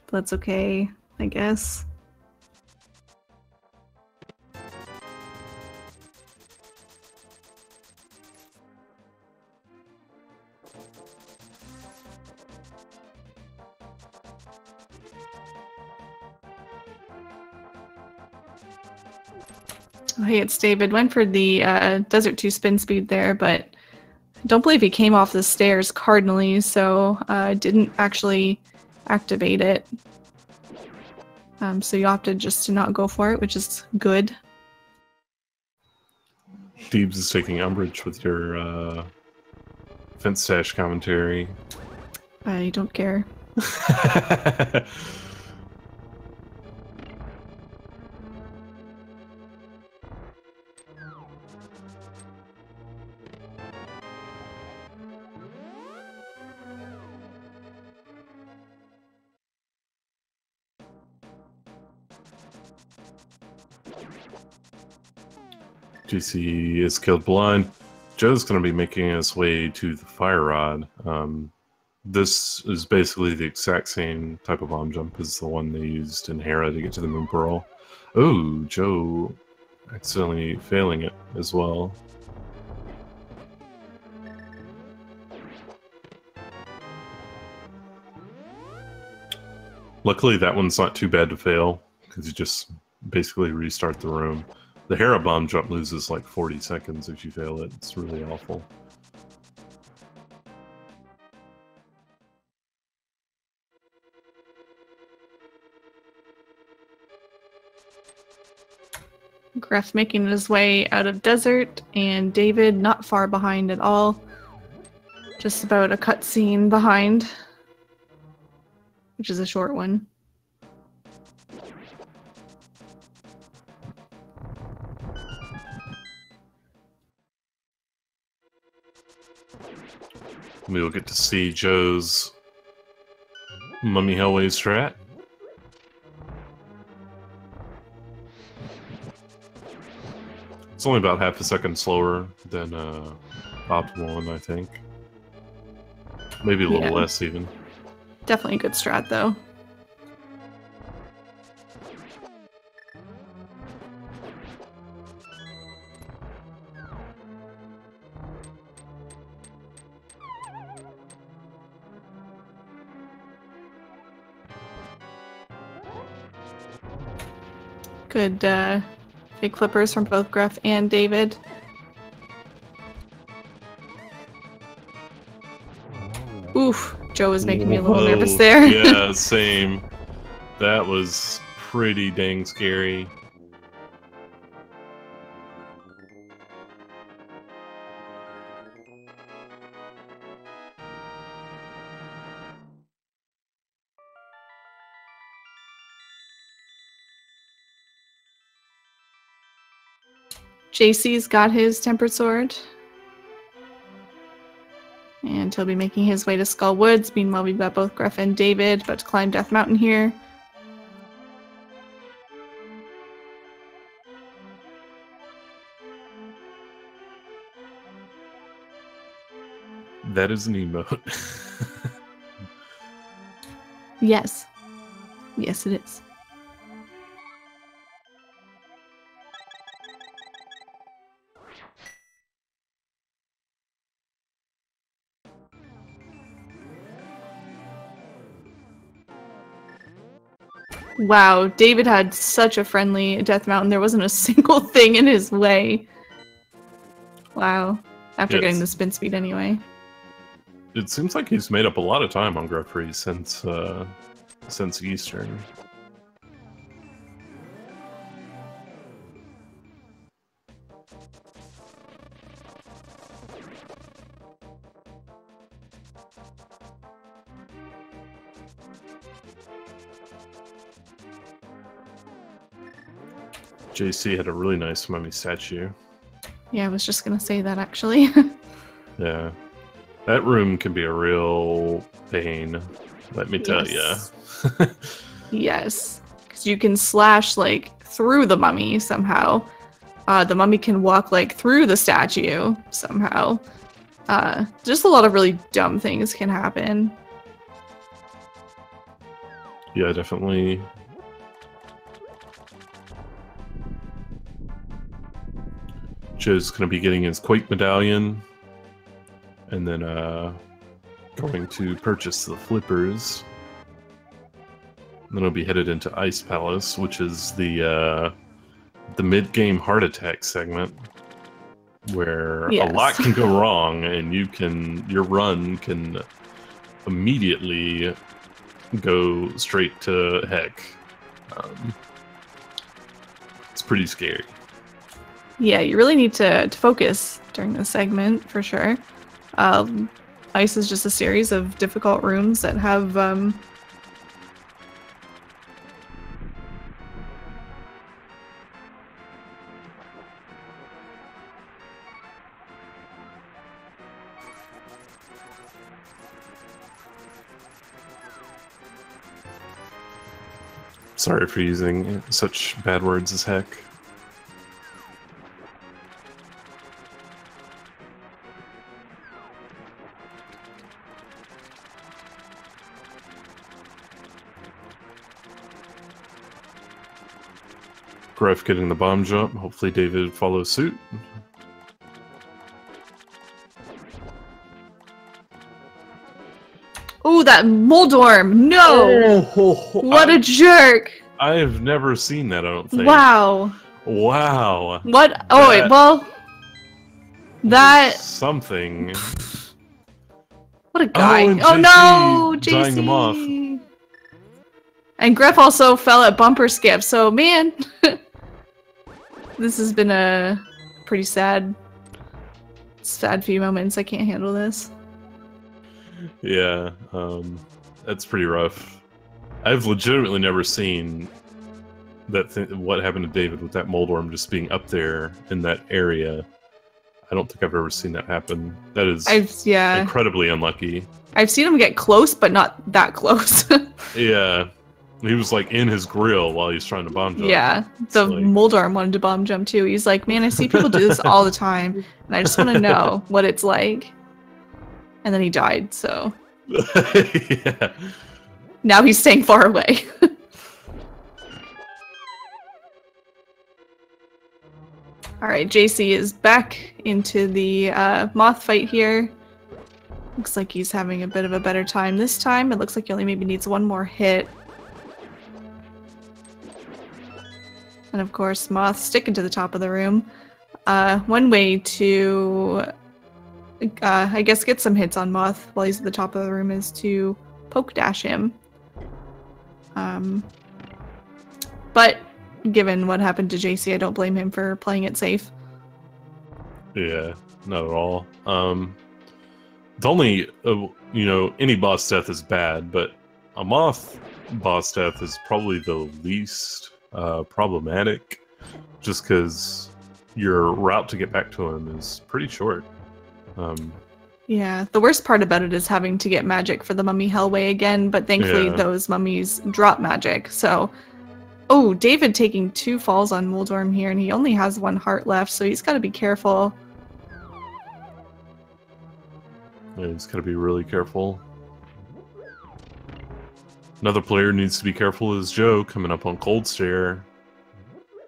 [SPEAKER 1] That's okay, I guess. Oh, hey, it's David. Went for the Desert 2 spin speed there, but I don't believe he came off the stairs cardinally, so didn't actually activate it. So you opted just to not go for it, which is good.
[SPEAKER 2] Deebs is taking umbrage with your fence stash commentary.
[SPEAKER 1] I don't care.
[SPEAKER 2] JC is killed blind. Joe's going to be making his way to the fire rod. This is basically the exact same type of bomb jump as the one they used in Hera to get to the Moon Pearl. Oh, Joe accidentally failing it as well. Luckily, that one's not too bad to fail, because you just basically restart the room. The Hera bomb jump loses like 40 seconds if you fail it. It's really awful.
[SPEAKER 1] Gref making his way out of desert, and David not far behind at all. Just about a cutscene behind, which is a short one.
[SPEAKER 2] We will get to see Joe's Mummy Hellway strat. It's only about half a second slower than optimal one, I think. Maybe a little less even.
[SPEAKER 1] Definitely a good strat though. Good big flippers from both Gref and David. Oof, Joe was making me a little nervous there.
[SPEAKER 2] Yeah, same. That was pretty dang scary.
[SPEAKER 1] JC's got his tempered sword. And he'll be making his way to Skull Woods. Meanwhile, we've got both Gref and David about to climb Death Mountain here.
[SPEAKER 2] That is an emote.
[SPEAKER 1] Yes. Yes, it is. Wow, David had such a friendly Death Mountain. There wasn't a single thing in his way. Wow. After getting the spin speed anyway.
[SPEAKER 2] It seems like he's made up a lot of time on Greffery since Eastern. JC had a really nice mummy statue.
[SPEAKER 1] Yeah, I was just gonna say that actually.
[SPEAKER 2] Yeah. That room can be a real pain, let me tell ya.
[SPEAKER 1] Yes. Because you can slash, like, through the mummy somehow. The mummy can walk, like, through the statue somehow. Just a lot of really dumb things can happen.
[SPEAKER 2] Yeah, definitely. Joe's going to be getting his Quake medallion. And then going to purchase the flippers. And then he'll be headed into Ice Palace, which is the the mid-game heart attack segment, where
[SPEAKER 1] Yes.
[SPEAKER 2] a lot can go wrong, and your run can immediately go straight to heck. It's pretty scary.
[SPEAKER 1] Yeah, you really need to focus during this segment for sure. Ice is just a series of difficult rooms that have
[SPEAKER 2] Sorry for using such bad words as heck. Greff getting the bomb jump. Hopefully David follows suit.
[SPEAKER 1] Ooh, that Moldorm! No! What a jerk!
[SPEAKER 2] I have never seen that, I don't think.
[SPEAKER 1] Wow.
[SPEAKER 2] Wow.
[SPEAKER 1] What? Oh, wait, well... That...
[SPEAKER 2] Something.
[SPEAKER 1] What a guy.
[SPEAKER 2] Oh
[SPEAKER 1] no!
[SPEAKER 2] dyeing him off.
[SPEAKER 1] JC! And Greff also fell at bumper skip, so man... This has been a pretty sad few moments. I can't handle this.
[SPEAKER 2] Yeah, that's pretty rough. I've legitimately never seen what happened to David with that Moldorm just being up there in that area. I don't think I've ever seen that happen. That is incredibly unlucky.
[SPEAKER 1] I've seen him get close, but not that close.
[SPEAKER 2] Yeah. He was like in his grill while he's trying to bomb jump.
[SPEAKER 1] Yeah, the Moldorm wanted to bomb jump too. He's like, man, I see people do this all the time, and I just want to know what it's like. And then he died, so...
[SPEAKER 2] Yeah.
[SPEAKER 1] Now he's staying far away. Alright, JC is back into the moth fight here. Looks like he's having a bit of a better time this time. It looks like he only maybe needs one more hit. And of course, Moth sticking to the top of the room. One way to, I guess, get some hits on Moth while he's at the top of the room is to poke dash him. But given what happened to JC, I don't blame him for playing it safe.
[SPEAKER 2] Yeah, not at all. The only, you know, any boss death is bad, but a Moth boss death is probably the least problematic, just because your route to get back to him is pretty short.
[SPEAKER 1] Yeah, the worst part about it is having to get magic for the mummy hellway again, but thankfully those mummies drop magic, so... Oh, David taking 2 falls on Moldorm here, and he only has 1 heart left, so he's got to be careful.
[SPEAKER 2] Yeah, he's got to be really careful. Another player needs to be careful is Joe, coming up on Cold Stare,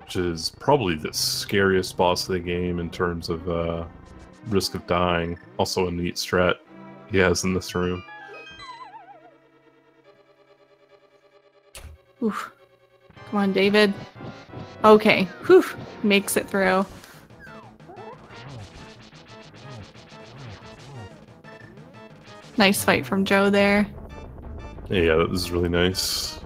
[SPEAKER 2] which is probably the scariest boss of the game in terms of risk of dying. Also a neat strat he has in this room.
[SPEAKER 1] Oof. Come on, David. Okay. Whew. Makes it through. Nice fight from Joe there.
[SPEAKER 2] Yeah, that was really nice.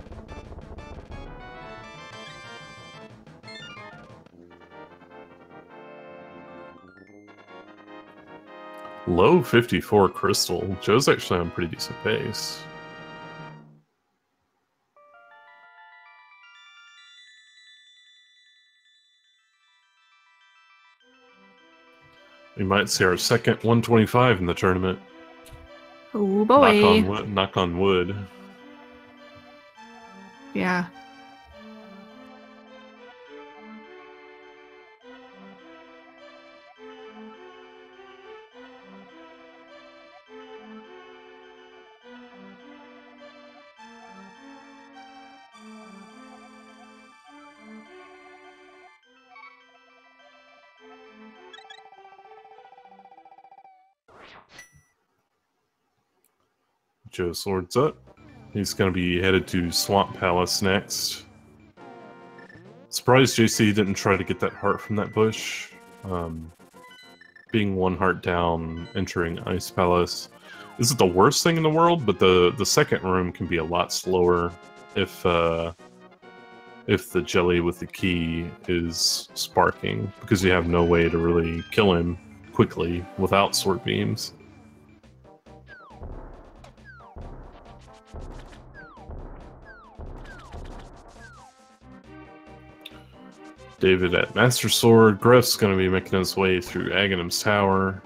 [SPEAKER 2] Low 54 crystal. Joe's actually on pretty decent pace. We might see our second 125 in the tournament.
[SPEAKER 1] Oh boy.
[SPEAKER 2] Knock on wood.
[SPEAKER 1] Yeah.
[SPEAKER 2] Joe swords up. He's going to be headed to Swamp Palace next. Surprised JC didn't try to get that heart from that bush. Being 1 heart down, entering Ice Palace isn't the worst thing in the world, but the second room can be a lot slower if the jelly with the key is sparking, because you have no way to really kill him quickly without sword beams. David at Master Sword. Greff's going to be making his way through Aghanim's Tower.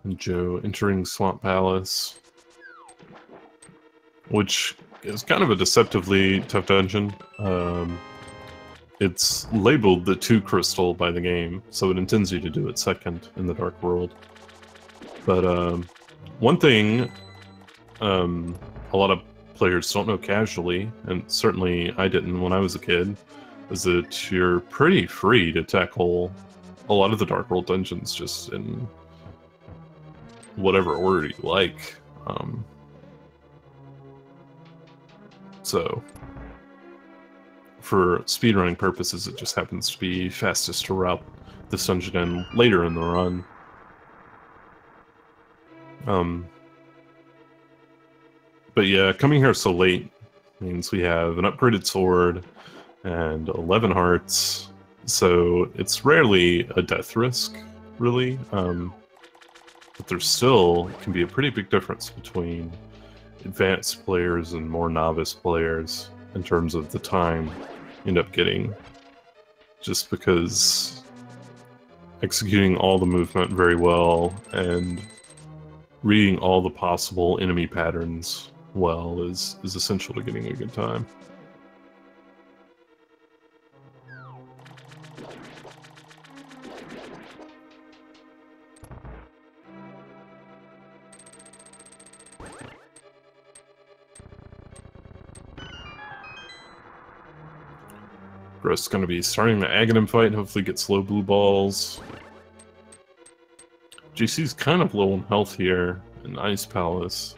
[SPEAKER 2] And Joe entering Swamp Palace, which is kind of a deceptively tough dungeon. It's labeled the 2 crystal by the game, so it intends you to do it second in the Dark World. But one thing a lot of players don't know casually, and certainly I didn't when I was a kid, is that you're pretty free to tackle a lot of the Dark World dungeons just in whatever order you like. So for speedrunning purposes, it just happens to be fastest to route this dungeon in later in the run. But yeah, coming here so late means we have an upgraded sword and 11 hearts, so it's rarely a death risk, really. But there still can be a pretty big difference between advanced players and more novice players in terms of the time you end up getting. Just because executing all the movement very well and reading all the possible enemy patterns well is essential to getting a good time. Greff's going to be starting the Aghanim fight and hopefully get slow blue balls. JC's kind of low in health here in Ice Palace.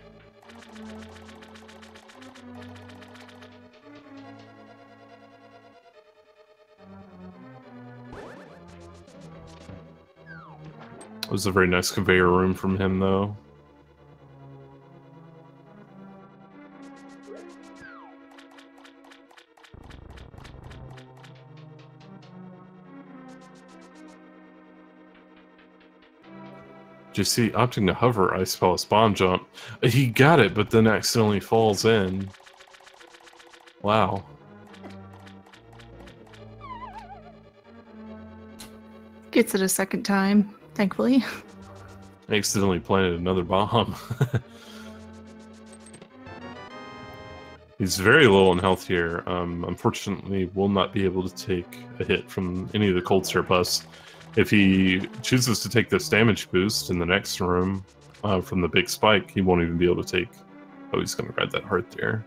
[SPEAKER 2] It was a very nice conveyor room from him, though. JC opting to hover Ice Palace bomb jump. He got it, but then accidentally falls in. Wow.
[SPEAKER 1] Gets it a second time, thankfully.
[SPEAKER 2] Accidentally planted another bomb. He's very low on health here. Unfortunately, will not be able to take a hit from any of the cold stare buffs. If he chooses to take this damage boost in the next room from the big spike, he won't even be able to take... Oh, he's going to grab that heart there.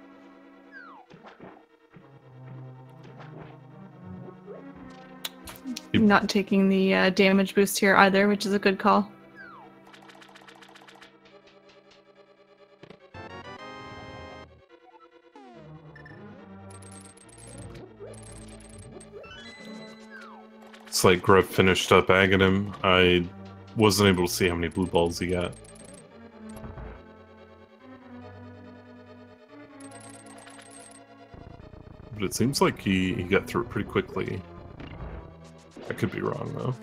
[SPEAKER 1] Not taking the damage boost here either, which is a good call.
[SPEAKER 2] It's like Greff finished up Aghanim. I wasn't able to see how many blue balls he got. But it seems like he got through it pretty quickly. I could be wrong, though.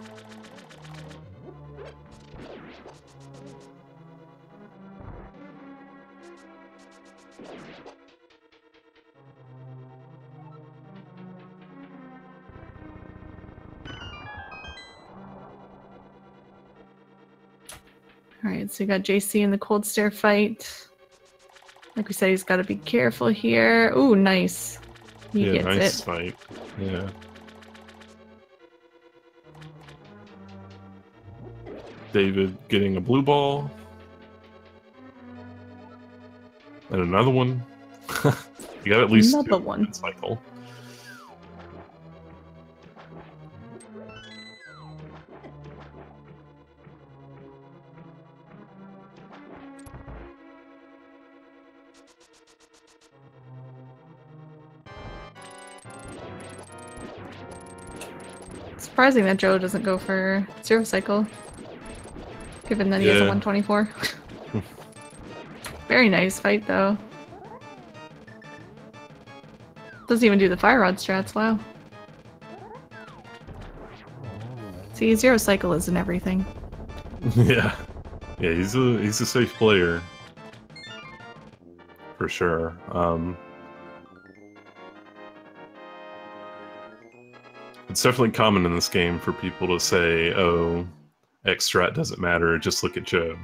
[SPEAKER 1] Alright, so you got JC in the cold stare fight. Like we said, he's got to be careful here. Ooh, nice. He gets
[SPEAKER 2] nice
[SPEAKER 1] it.
[SPEAKER 2] fight. Yeah. David getting a blue ball. And another one. You got at least
[SPEAKER 1] another
[SPEAKER 2] two
[SPEAKER 1] one.
[SPEAKER 2] in cycle.
[SPEAKER 1] Surprising that Joe doesn't go for zero cycle, given that he has a 124. Very nice fight, though. Doesn't even do the fire rod strats, wow. See, zero cycle isn't everything.
[SPEAKER 2] Yeah. Yeah, he's a safe player. For sure. It's definitely common in this game for people to say, oh, X strat doesn't matter, just look at Joe.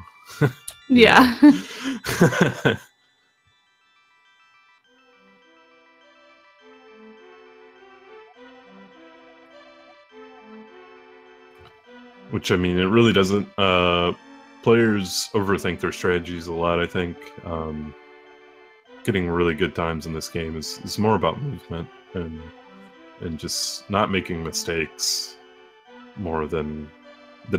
[SPEAKER 1] Yeah.
[SPEAKER 2] Which, I mean, it really doesn't. Players overthink their strategies a lot, I think. Getting really good times in this game is more about movement and just not making mistakes more than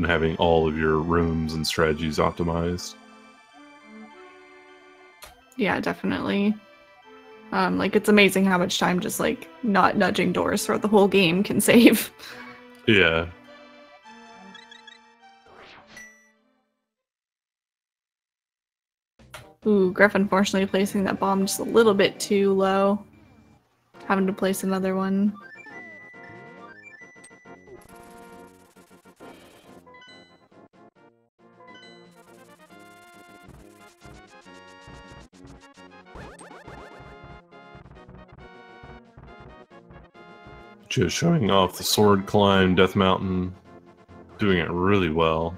[SPEAKER 2] having all of your rooms and strategies optimized.
[SPEAKER 1] Yeah, definitely. Like, it's amazing how much time just, like, not nudging doors throughout the whole game can save.
[SPEAKER 2] Yeah.
[SPEAKER 1] Ooh, Griff unfortunately placing that bomb just a little bit too low. Having to place another one.
[SPEAKER 2] Just showing off the sword climb, Death Mountain, doing it really well.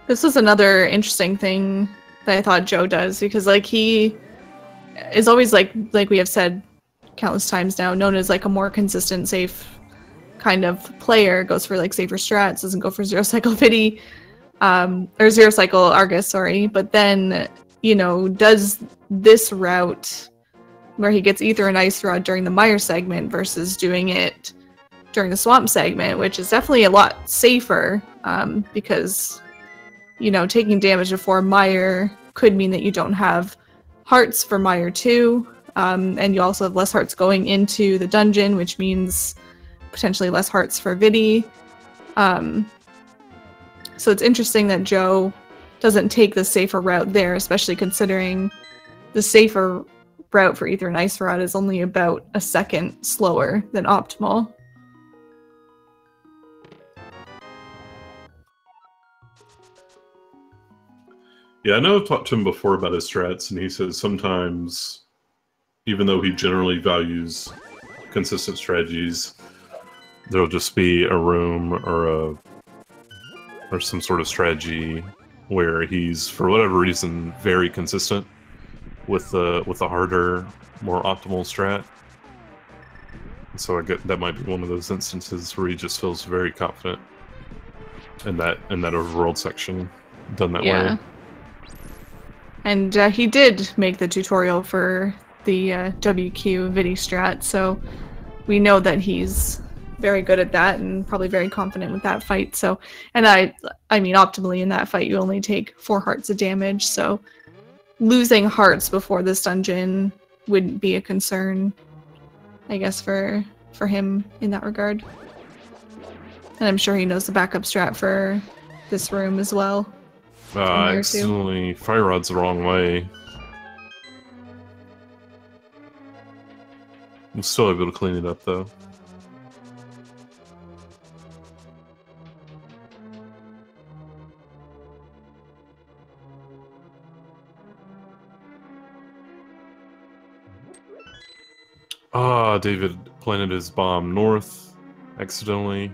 [SPEAKER 1] This was another interesting thing that I thought Joe does, because like he is always like we have said countless times now, known as like a more consistent, safe kind of player. Goes for like safer strats, doesn't go for zero cycle Fiddy, or zero cycle Argus, sorry. But then, you know, does this route where he gets Ether and Ice Rod during the Mire segment versus doing it during the Swamp segment, which is definitely a lot safer, because, you know, taking damage before Mire could mean that you don't have hearts for Mire 2, and you also have less hearts going into the dungeon, which means potentially less hearts for Viddy. So it's interesting that Joe doesn't take the safer route there, especially considering the safer route for Ether and Ice Rod is only about a second slower than optimal.
[SPEAKER 2] Yeah, I know I've talked to him before about his strats, and he says sometimes, even though he generally values consistent strategies, there'll just be a room or some sort of strategy where he's, for whatever reason, very consistent with the harder, more optimal strat. So I get that might be one of those instances where he just feels very confident in that overworld section done that way.
[SPEAKER 1] And he did make the tutorial for the WQ Viddy strat, so we know that he's very good at that and probably very confident with that fight. So, and I mean, optimally in that fight, you only take 4 hearts of damage, so losing hearts before this dungeon wouldn't be a concern, I guess, for him in that regard. And I'm sure he knows the backup strat for this room as well.
[SPEAKER 2] I accidentally fire rods the wrong way. I'm still able to clean it up though. Ah, David planted his bomb north accidentally.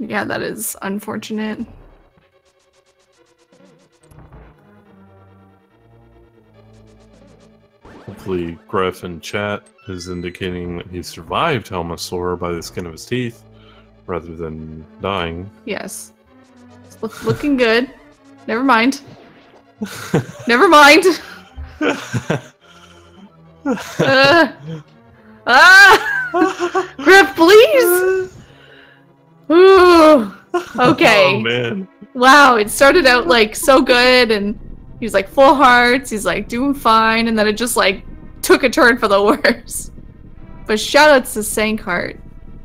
[SPEAKER 1] Yeah, that is unfortunate.
[SPEAKER 2] Hopefully Hopefully Gref in chat is indicating that he survived Helmasaur by the skin of his teeth, rather than dying.
[SPEAKER 1] Yes. It's looking good. Never mind. Never mind. Gref, please! Ooh. Okay.
[SPEAKER 2] Oh, man.
[SPEAKER 1] Wow, it started out like so good and he was like full hearts, he's like doing fine, and then it just like took a turn for the worse. But shoutouts to Sankheart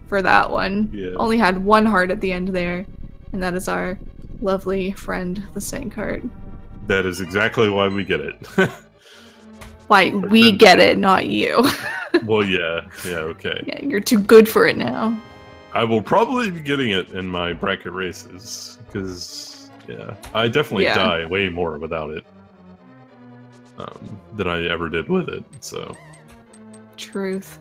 [SPEAKER 1] for that one.
[SPEAKER 2] Yeah.
[SPEAKER 1] Only had one heart at the end there, and that is our lovely friend, the Sankheart.
[SPEAKER 2] That is exactly why we get it.
[SPEAKER 1] Why we get it, not you.
[SPEAKER 2] Well, yeah, okay.
[SPEAKER 1] Yeah, you're too good for it now.
[SPEAKER 2] I will probably be getting it in my bracket races, because, yeah, I definitely die way more without it than I ever did with it, so.
[SPEAKER 1] Truth.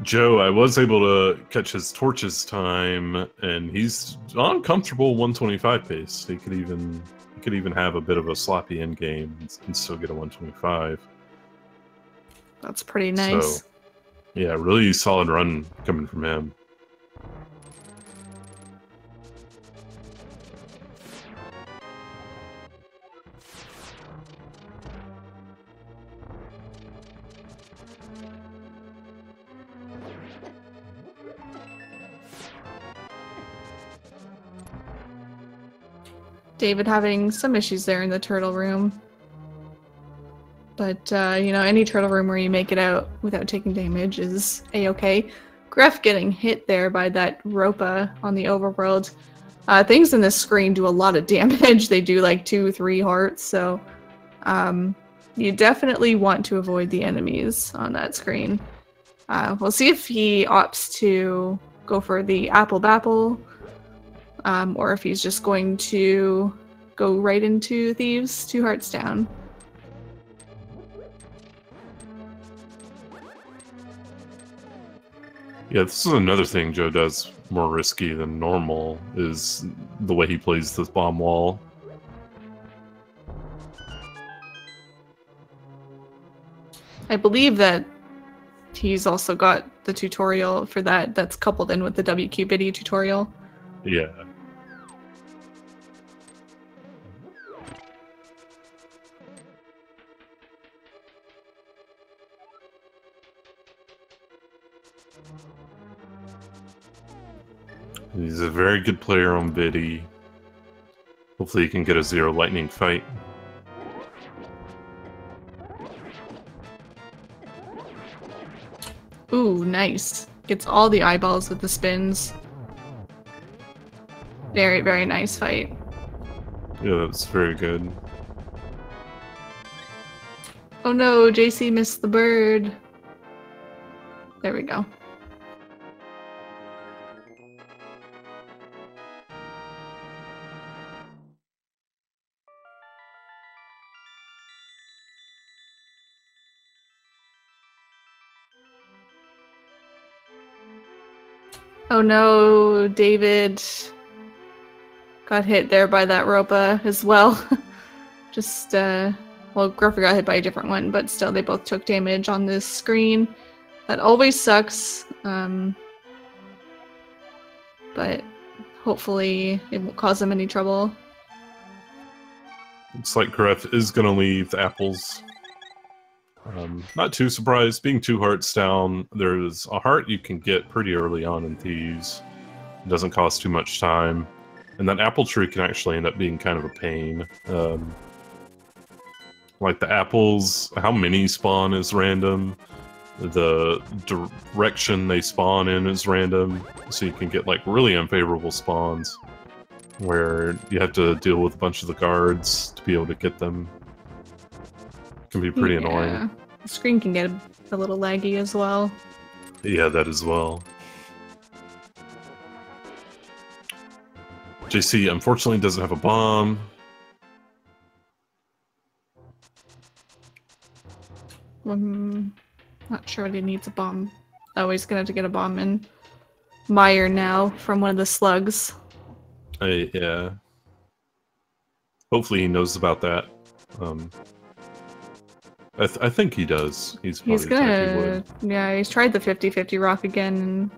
[SPEAKER 2] Joe, I was able to catch his torches time, and he's on comfortable 125 pace. He could even have a bit of a sloppy end game and still get a 125.
[SPEAKER 1] That's pretty nice.
[SPEAKER 2] So, yeah, really solid run coming from him.
[SPEAKER 1] David having some issues there in the turtle room. But, you know, any turtle room where you make it out without taking damage is a-okay. Gref getting hit there by that Ropa on the overworld. Things in this screen do a lot of damage. They do like 2-3 hearts, so you definitely want to avoid the enemies on that screen. We'll see if he opts to go for the Apple Bapple, or if he's just going to go right into Thieves, 2 hearts down.
[SPEAKER 2] Yeah, this is another thing Joe does more risky than normal, is the way he plays this bomb wall.
[SPEAKER 1] I believe that he's also got the tutorial for that that's coupled in with the WQBiddy tutorial.
[SPEAKER 2] Yeah. He's a very good player on Biddy. Hopefully he can get a 0 lightning fight.
[SPEAKER 1] Ooh, nice. Gets all the eyeballs with the spins. Very, very nice fight.
[SPEAKER 2] Yeah, that's very good.
[SPEAKER 1] Oh no, JC missed the bird. There we go. Oh no, David got hit there by that Ropa as well. Just, well, Greffery got hit by a different one, but still they both took damage on this screen. That always sucks, but hopefully it won't cause them any trouble.
[SPEAKER 2] Looks like Gref is going to leave the apples. Not too surprised. Being 2 hearts down, there's a heart you can get pretty early on in Thieves. It doesn't cost too much time. And that apple tree can actually end up being kind of a pain. Like the apples, how many spawn is random. The direction they spawn in is random. So you can get like really unfavorable spawns where you have to deal with a bunch of the guards to be able to get them. Can be pretty annoying.
[SPEAKER 1] The screen can get a little laggy as well.
[SPEAKER 2] Yeah, that as well. JC unfortunately doesn't have a bomb.
[SPEAKER 1] Not sure he needs a bomb. Oh, he's gonna have to get a bomb in Mire now from one of the slugs.
[SPEAKER 2] Yeah. Hopefully he knows about that. I think he does. He's
[SPEAKER 1] gonna... Yeah, he's tried the 50-50 rock again and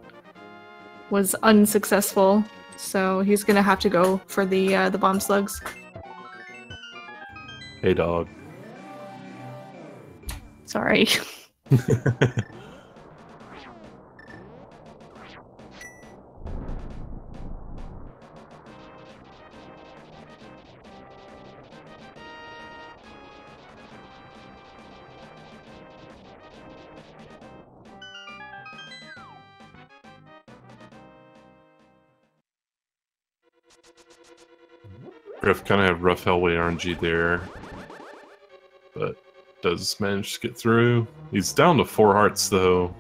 [SPEAKER 1] was unsuccessful. So he's gonna have to go for the bomb slugs.
[SPEAKER 2] Hey, dog.
[SPEAKER 1] Sorry.
[SPEAKER 2] Griff kind of have rough Hellway RNG there, but does manage to get through. He's down to 4 hearts though.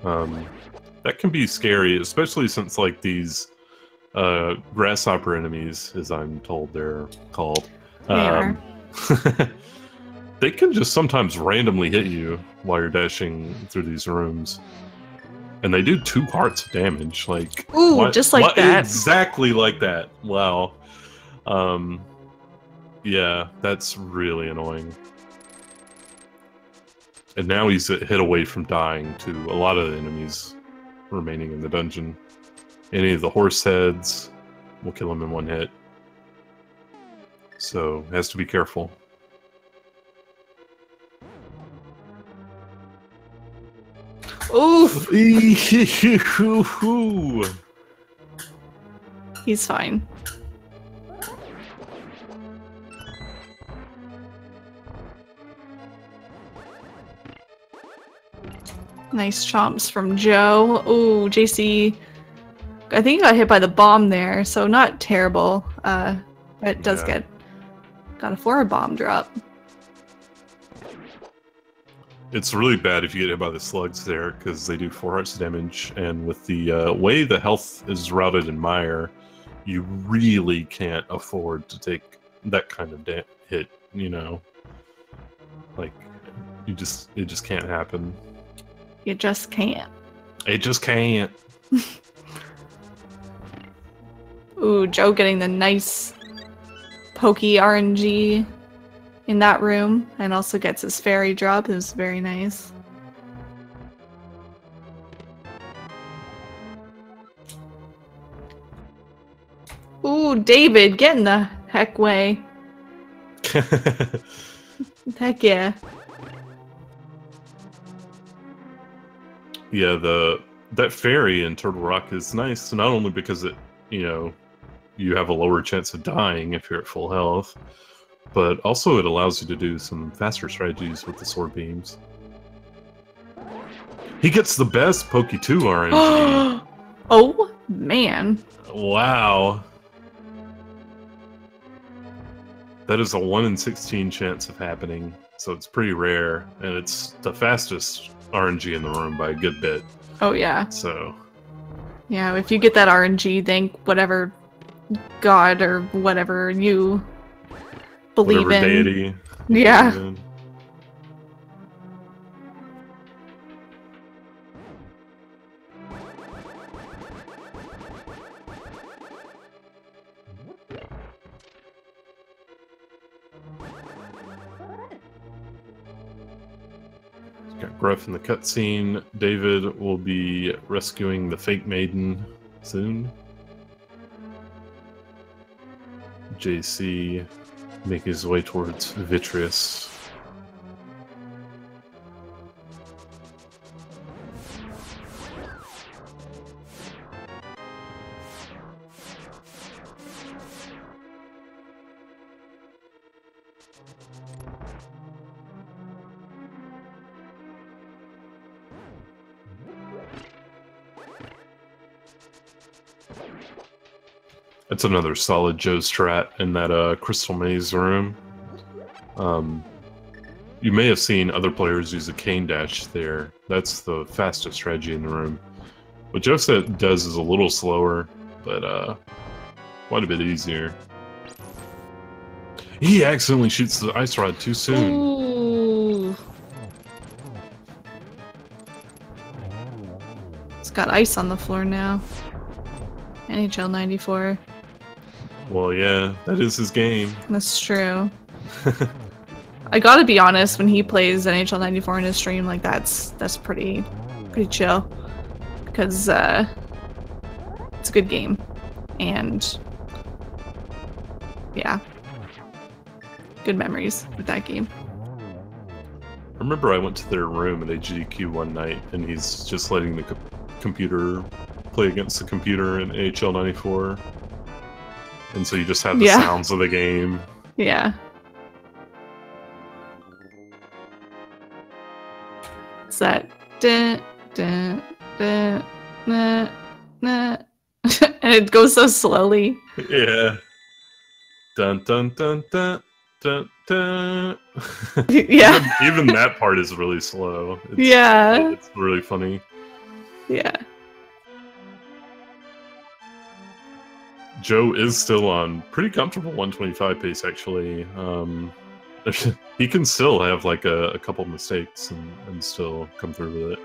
[SPEAKER 2] That can be scary, especially since like these grasshopper enemies, as I'm told they're called.
[SPEAKER 1] They are.
[SPEAKER 2] They can just sometimes randomly hit you while you're dashing through these rooms. And they do 2 hearts of damage. Like,
[SPEAKER 1] ooh, just like that.
[SPEAKER 2] Exactly like that. Wow. Yeah, that's really annoying. And now he's a hit away from dying to a lot of the enemies remaining in the dungeon. Any of the horse heads will kill him in 1 hit. So, has to be careful.
[SPEAKER 1] Oof!
[SPEAKER 2] He's
[SPEAKER 1] fine. Nice chomps from Joe. Ooh, JC. I think he got hit by the bomb there, so not terrible. But it does got a 4 bomb drop.
[SPEAKER 2] It's really bad if you get hit by the slugs there, because they do 4 hearts of damage, and with the way the health is routed in Mire, you really can't afford to take that kind of hit, you know? Like, it just can't happen.
[SPEAKER 1] You just can't.
[SPEAKER 2] It just can't.
[SPEAKER 1] Ooh, Joe getting the nice pokey RNG in that room, and also gets his fairy drop. It was very nice. Ooh, David, get in the heck way. Heck yeah.
[SPEAKER 2] Yeah, that fairy in Turtle Rock is nice, not only because it, you know, you have a lower chance of dying if you're at full health, but also it allows you to do some faster strategies with the sword beams. He gets the best Poke 2 RNG.
[SPEAKER 1] Oh, man.
[SPEAKER 2] Wow. That is a 1 in 16 chance of happening, so it's pretty rare, and it's the fastest RNG in the room by a good bit.
[SPEAKER 1] Oh, yeah.
[SPEAKER 2] So.
[SPEAKER 1] Yeah, if you get that RNG, thank whatever god or whatever you believe
[SPEAKER 2] whatever
[SPEAKER 1] in.
[SPEAKER 2] Deity.
[SPEAKER 1] Yeah.
[SPEAKER 2] Believe in. Got Gruff in the cutscene. David will be rescuing the fake maiden soon. JC making his way towards Vitreous. It's another solid Joe strat in that Crystal Maze room. You may have seen other players use a cane dash there. That's the fastest strategy in the room. What Joe does is a little slower, but quite a bit easier. He accidentally shoots the ice rod too soon.
[SPEAKER 1] Ooh. It's got ice on the floor now. NHL 94.
[SPEAKER 2] Well, yeah, that is his game.
[SPEAKER 1] That's true. I gotta be honest, when he plays NHL 94 in his stream, like that's pretty chill, because it's a good game, and yeah, good memories with that game.
[SPEAKER 2] I remember I went to their room at AGDQ one night, and he's just letting the computer play against the computer in AHL 94, and so you just have the sounds of the game.
[SPEAKER 1] Yeah. It's that dun, dun, dun, nah, nah. And it goes so slowly.
[SPEAKER 2] Yeah. Dun dun dun dun dun dun.
[SPEAKER 1] Yeah.
[SPEAKER 2] Even that part is really slow. It's really funny.
[SPEAKER 1] Yeah.
[SPEAKER 2] Joe is still on pretty comfortable 125 pace, actually. He can still have like a couple mistakes and still come through with it.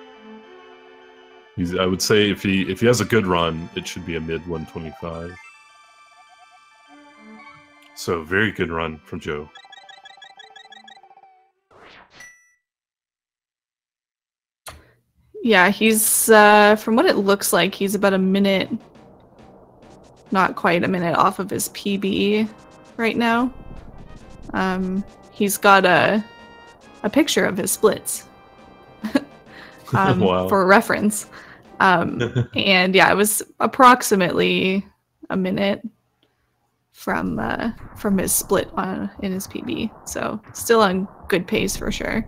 [SPEAKER 2] I would say if he has a good run, it should be a mid 125. So very good run from Joe.
[SPEAKER 1] Yeah, he's from what it looks like, he's about a minute, not quite a minute off of his PB right now. He's got a picture of his splits
[SPEAKER 2] Wow.
[SPEAKER 1] for reference. And yeah, it was approximately a minute from his split in his PB. So still on good pace for sure.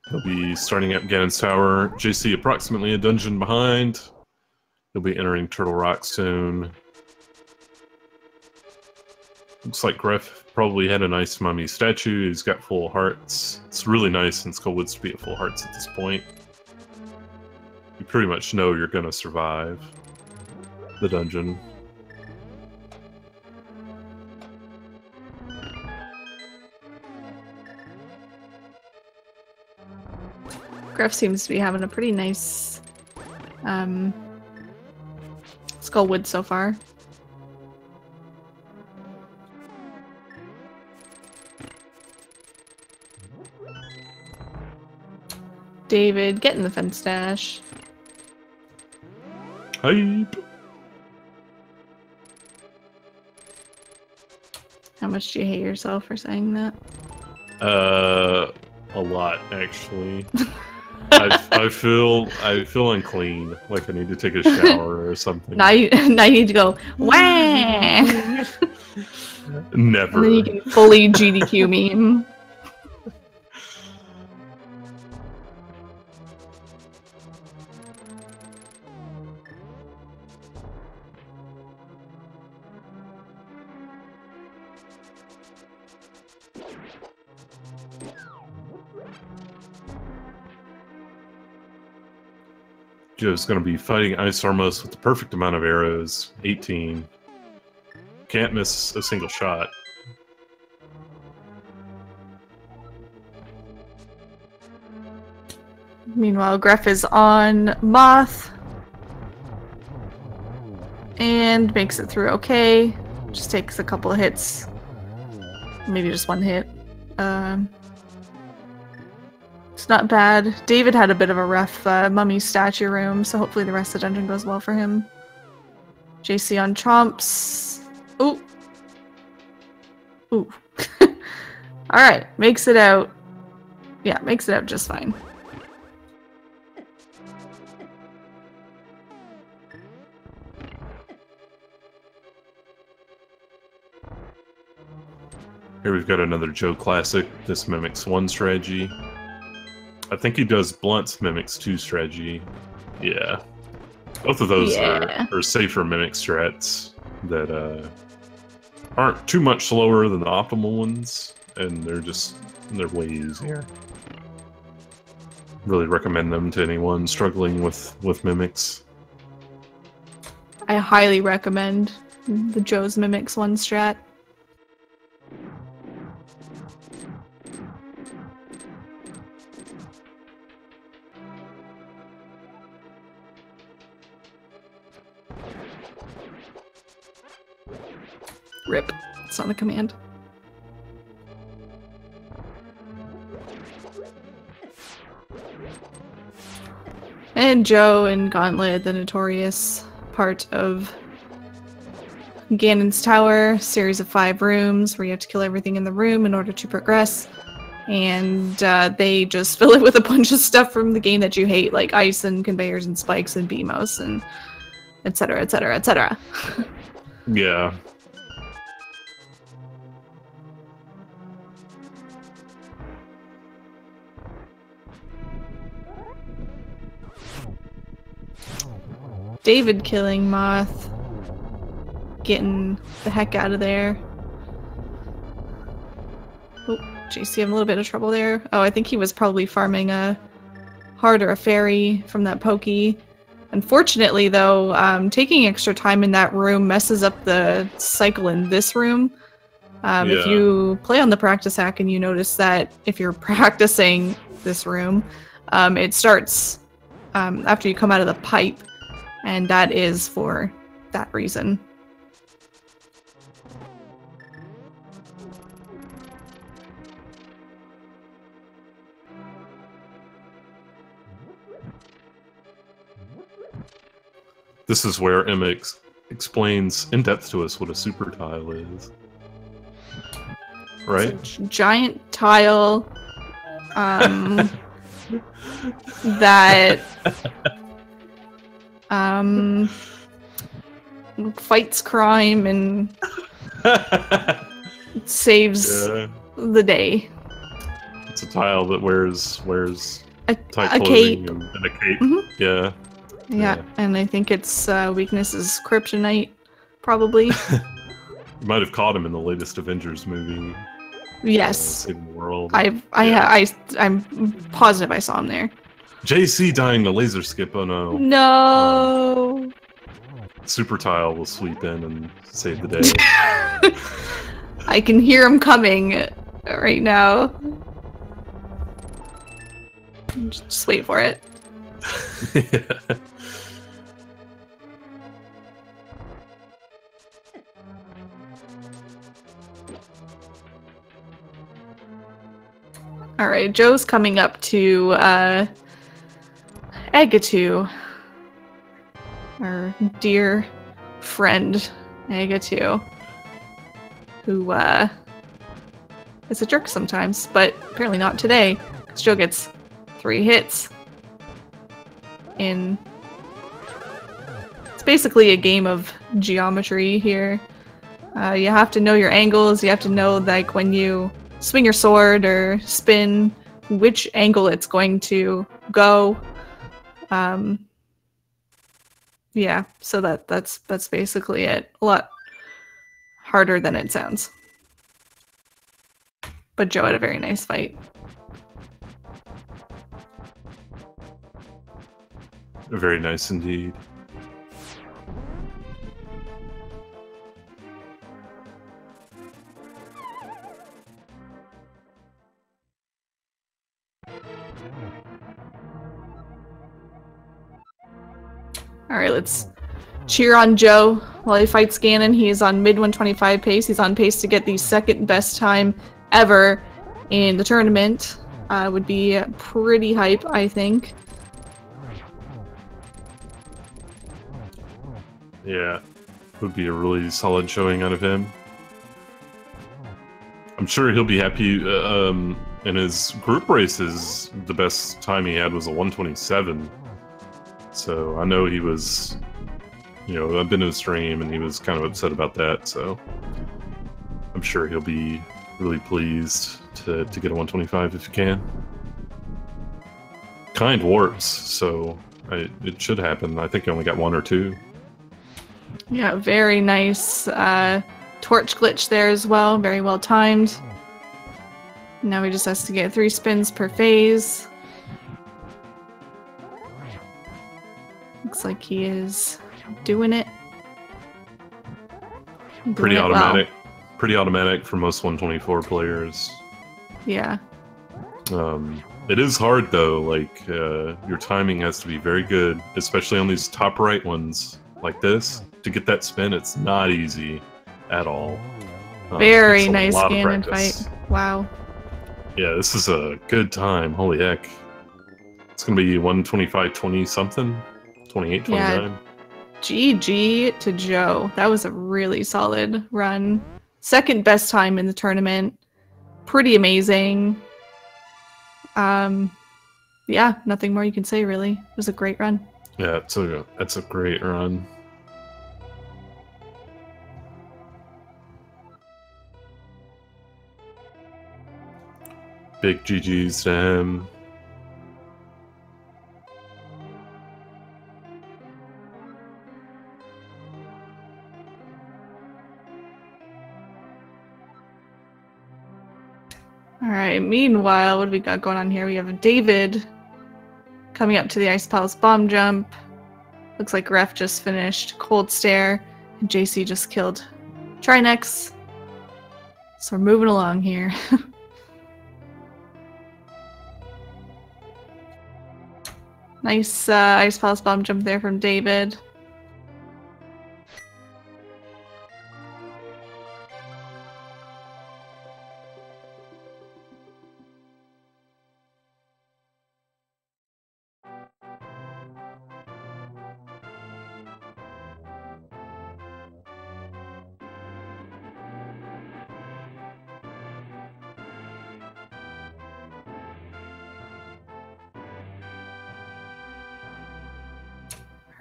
[SPEAKER 2] He'll be starting at Gannon's Tower. JC approximately a dungeon behind. He'll be entering Turtle Rock soon. Looks like Greff probably had a nice mummy statue. He's got full hearts. It's really nice in Skullwoods to be at full hearts at this point. You pretty much know you're gonna survive the dungeon.
[SPEAKER 1] Greff seems to be having a pretty nice Skullwood so far. David, get in the fence dash.
[SPEAKER 2] Hype!
[SPEAKER 1] How much do you hate yourself for saying that?
[SPEAKER 2] A lot, actually. I feel unclean, like I need to take a shower or something.
[SPEAKER 1] Now you need to go, wah!
[SPEAKER 2] Never.
[SPEAKER 1] And then you can fully GDQ meme.
[SPEAKER 2] Joe's going to be fighting Ice Armos with the perfect amount of arrows. 18. Can't miss a single shot.
[SPEAKER 1] Meanwhile, Greff is on Moth. And makes it through okay. Just takes a couple of hits. Maybe just one hit. It's not bad. David had a bit of a rough mummy statue room, so hopefully the rest of the dungeon goes well for him. JC on Chomps. Ooh. Ooh. Alright, makes it out. Yeah, makes it out just fine.
[SPEAKER 2] Here we've got another Joe classic. This mimics 1 strategy. I think he does Blunts mimics 2 strategy. Yeah. Both of those are safer mimic strats that aren't too much slower than the optimal ones, and they're way easier. Really recommend them to anyone struggling with mimics.
[SPEAKER 1] I highly recommend the Joe's Mimics 1 strat. Rip. It's not a command. And Joe and Gauntlet, the notorious part of Ganon's Tower, series of 5 rooms where you have to kill everything in the room in order to progress. And they just fill it with a bunch of stuff from the game that you hate, like ice and conveyors and spikes and BMOS and etc, etc, etc.
[SPEAKER 2] Yeah.
[SPEAKER 1] David killing Moth. Getting the heck out of there. Oh, JC having a little bit of trouble there. Oh, I think he was probably farming a heart or a fairy from that pokey. Unfortunately, though, taking extra time in that room messes up the cycle in this room. If you play on the practice hack and you notice that if you're practicing this room, it starts after you come out of the pipe, and that is for that reason.
[SPEAKER 2] This is where MX explains in depth to us what a super tile is. Right?
[SPEAKER 1] It's a giant tile that fights crime and saves the day.
[SPEAKER 2] It's a tile that wears tight
[SPEAKER 1] a
[SPEAKER 2] clothing
[SPEAKER 1] cape.
[SPEAKER 2] and a cape.
[SPEAKER 1] Mm-hmm.
[SPEAKER 2] Yeah,
[SPEAKER 1] and I think its weakness is kryptonite, probably.
[SPEAKER 2] You might have caught him in the latest Avengers movie.
[SPEAKER 1] Yes.
[SPEAKER 2] Saving the world.
[SPEAKER 1] I'm positive I saw him there.
[SPEAKER 2] JC dying to laser skip, oh no.
[SPEAKER 1] No!
[SPEAKER 2] Super tile will sweep in and save the day.
[SPEAKER 1] I can hear him coming right now. Just wait for it.
[SPEAKER 2] Yeah.
[SPEAKER 1] Alright, Joe's coming up to Agatu. Our dear friend, Agatu. Who is a jerk sometimes, but apparently not today, because Joe gets 3 hits. It's basically a game of geometry here. You have to know your angles, you have to know, like, when you swing your sword or spin, which angle it's going to go. Yeah, so that's basically it. A lot harder than it sounds. But Joe had a very nice fight.
[SPEAKER 2] Very nice indeed.
[SPEAKER 1] Alright, let's cheer on Joe while he fights Ganon. He is on mid 125 pace. He's on pace to get the second best time ever in the tournament. Would be pretty hype, I think.
[SPEAKER 2] Yeah, would be a really solid showing out of him. I'm sure he'll be happy. In his group races, the best time he had was a 127. So I know he was, I've been to his stream and he was kind of upset about that. So I'm sure he'll be really pleased to get a 125 if he can. Kind warps, so it should happen. I think he only got 1 or 2.
[SPEAKER 1] Yeah, very nice torch glitch there as well. Very well timed. Now he just has to get 3 spins per phase. Looks like he is doing it.
[SPEAKER 2] Pretty automatic.
[SPEAKER 1] Well.
[SPEAKER 2] Pretty automatic for most 124 players.
[SPEAKER 1] Yeah.
[SPEAKER 2] It is hard though. Like your timing has to be very good, especially on these top right ones like this. To get that spin, it's not easy. at all.
[SPEAKER 1] Very
[SPEAKER 2] Takes a
[SPEAKER 1] nice
[SPEAKER 2] lot of
[SPEAKER 1] Ganon
[SPEAKER 2] practice.
[SPEAKER 1] fight. Wow.
[SPEAKER 2] Yeah, this is a good time. Holy heck. It's going to be 125-20 something? 28-29?
[SPEAKER 1] Yeah. GG to Joe. That was a really solid run. Second best time in the tournament. Pretty amazing. Yeah, nothing more you can say, really. It was a great run.
[SPEAKER 2] Yeah, it's a great run. Big GG's to him.
[SPEAKER 1] Alright, meanwhile, what do we got going on here? We have David coming up to the Ice Palace bomb jump. Looks like Ref just finished Cold Stare, and JC just killed Trinex. So we're moving along here. Nice Ice Palace bomb jump there from David.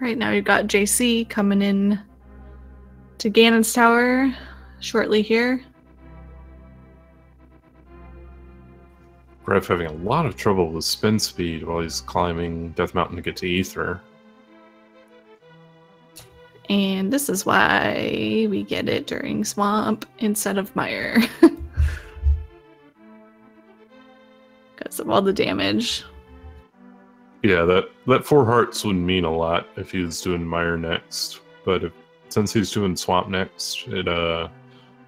[SPEAKER 1] Right now we've got JC coming in to Ganon's tower shortly here.
[SPEAKER 2] Gref having a lot of trouble with spin speed while he's climbing Death Mountain to get to Ether.
[SPEAKER 1] And this is why we get it during Swamp instead of Mire. Because of all the damage.
[SPEAKER 2] Yeah, that 4 hearts would mean a lot if he was doing Mire next, but since he's doing Swamp next, it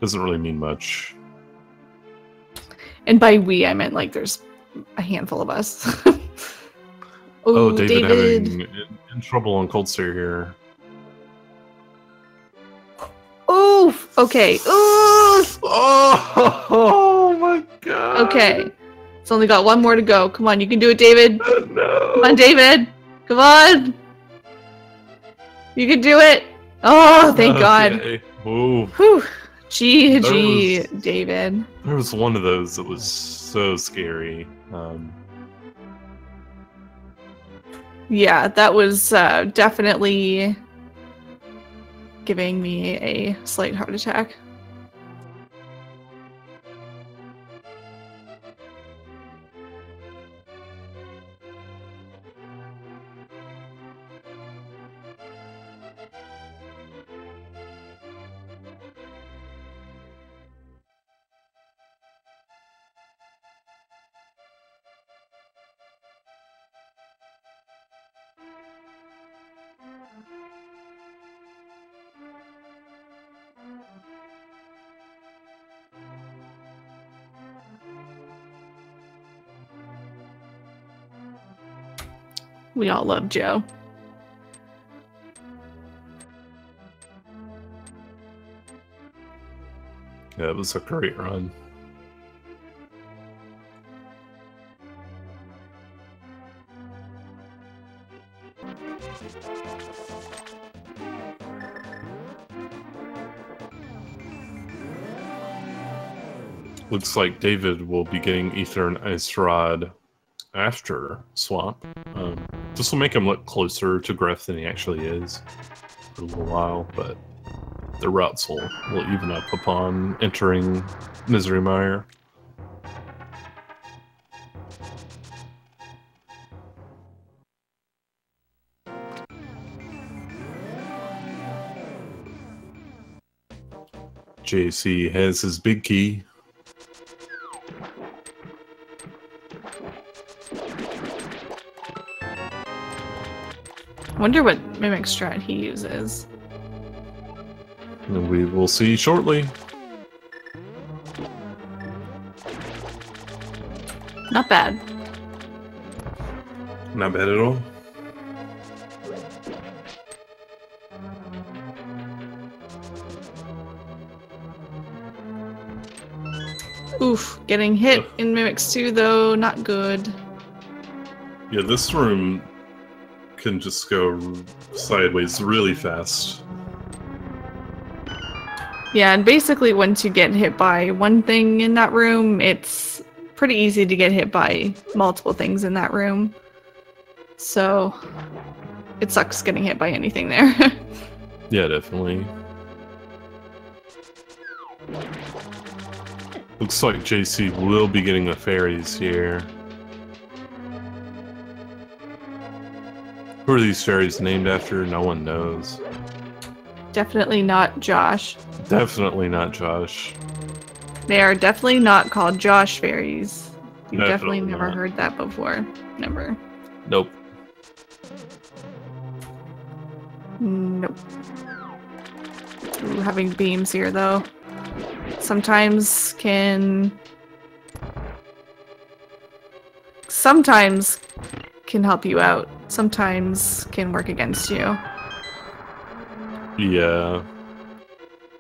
[SPEAKER 2] doesn't really mean much.
[SPEAKER 1] And by we, I meant like there's a handful of us.
[SPEAKER 2] Oh, David having in trouble on Cold Stare here.
[SPEAKER 1] Oof! Okay. Oof!
[SPEAKER 2] Oh my god!
[SPEAKER 1] Okay. It's only got one more to go. Come on, you can do it, David.
[SPEAKER 2] No.
[SPEAKER 1] Come on, David. Come on. You can do it. Oh, thank God.
[SPEAKER 2] Ooh.
[SPEAKER 1] Whew. GG, David.
[SPEAKER 2] There was one of those that was so scary.
[SPEAKER 1] Yeah, that was definitely giving me a slight heart attack. We all love Joe.
[SPEAKER 2] Yeah, it was a great run. Looks like David will be getting Ether and Ice Rod after Swamp. This will make him look closer to Gref than he actually is for a little while, but the routes will even up upon entering Misery Mire. JC has his big key.
[SPEAKER 1] Wonder what Mimic strat he uses.
[SPEAKER 2] And we will see shortly.
[SPEAKER 1] Not bad.
[SPEAKER 2] Not bad at all.
[SPEAKER 1] Oof, getting hit in Mimics 2 though, not good.
[SPEAKER 2] Yeah, this room can just go sideways really fast.
[SPEAKER 1] Yeah, and basically once you get hit by one thing in that room, it's pretty easy to get hit by multiple things in that room. So it sucks getting hit by anything there.
[SPEAKER 2] Yeah, definitely. Looks like JC will be getting the fairies here. Who are these fairies named after? No one knows.
[SPEAKER 1] Definitely not Josh.
[SPEAKER 2] Definitely not Josh.
[SPEAKER 1] They are definitely not called Josh fairies. You definitely
[SPEAKER 2] Definitely
[SPEAKER 1] never
[SPEAKER 2] not.
[SPEAKER 1] heard that before. Never.
[SPEAKER 2] Nope.
[SPEAKER 1] Nope. Ooh, having beams here though. Sometimes can help you out. Sometimes can work against you.
[SPEAKER 2] Yeah.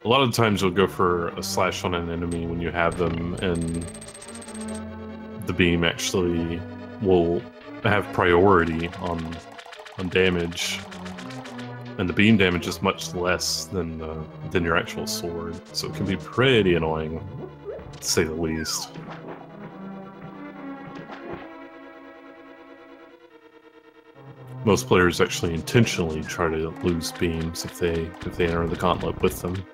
[SPEAKER 2] A lot of times you'll go for a slash on an enemy when you have them, and the beam actually will have priority on damage. And the beam damage is much less than your actual sword, so it can be pretty annoying, to say the least. Most players actually intentionally try to lose beams if they enter the gauntlet with them.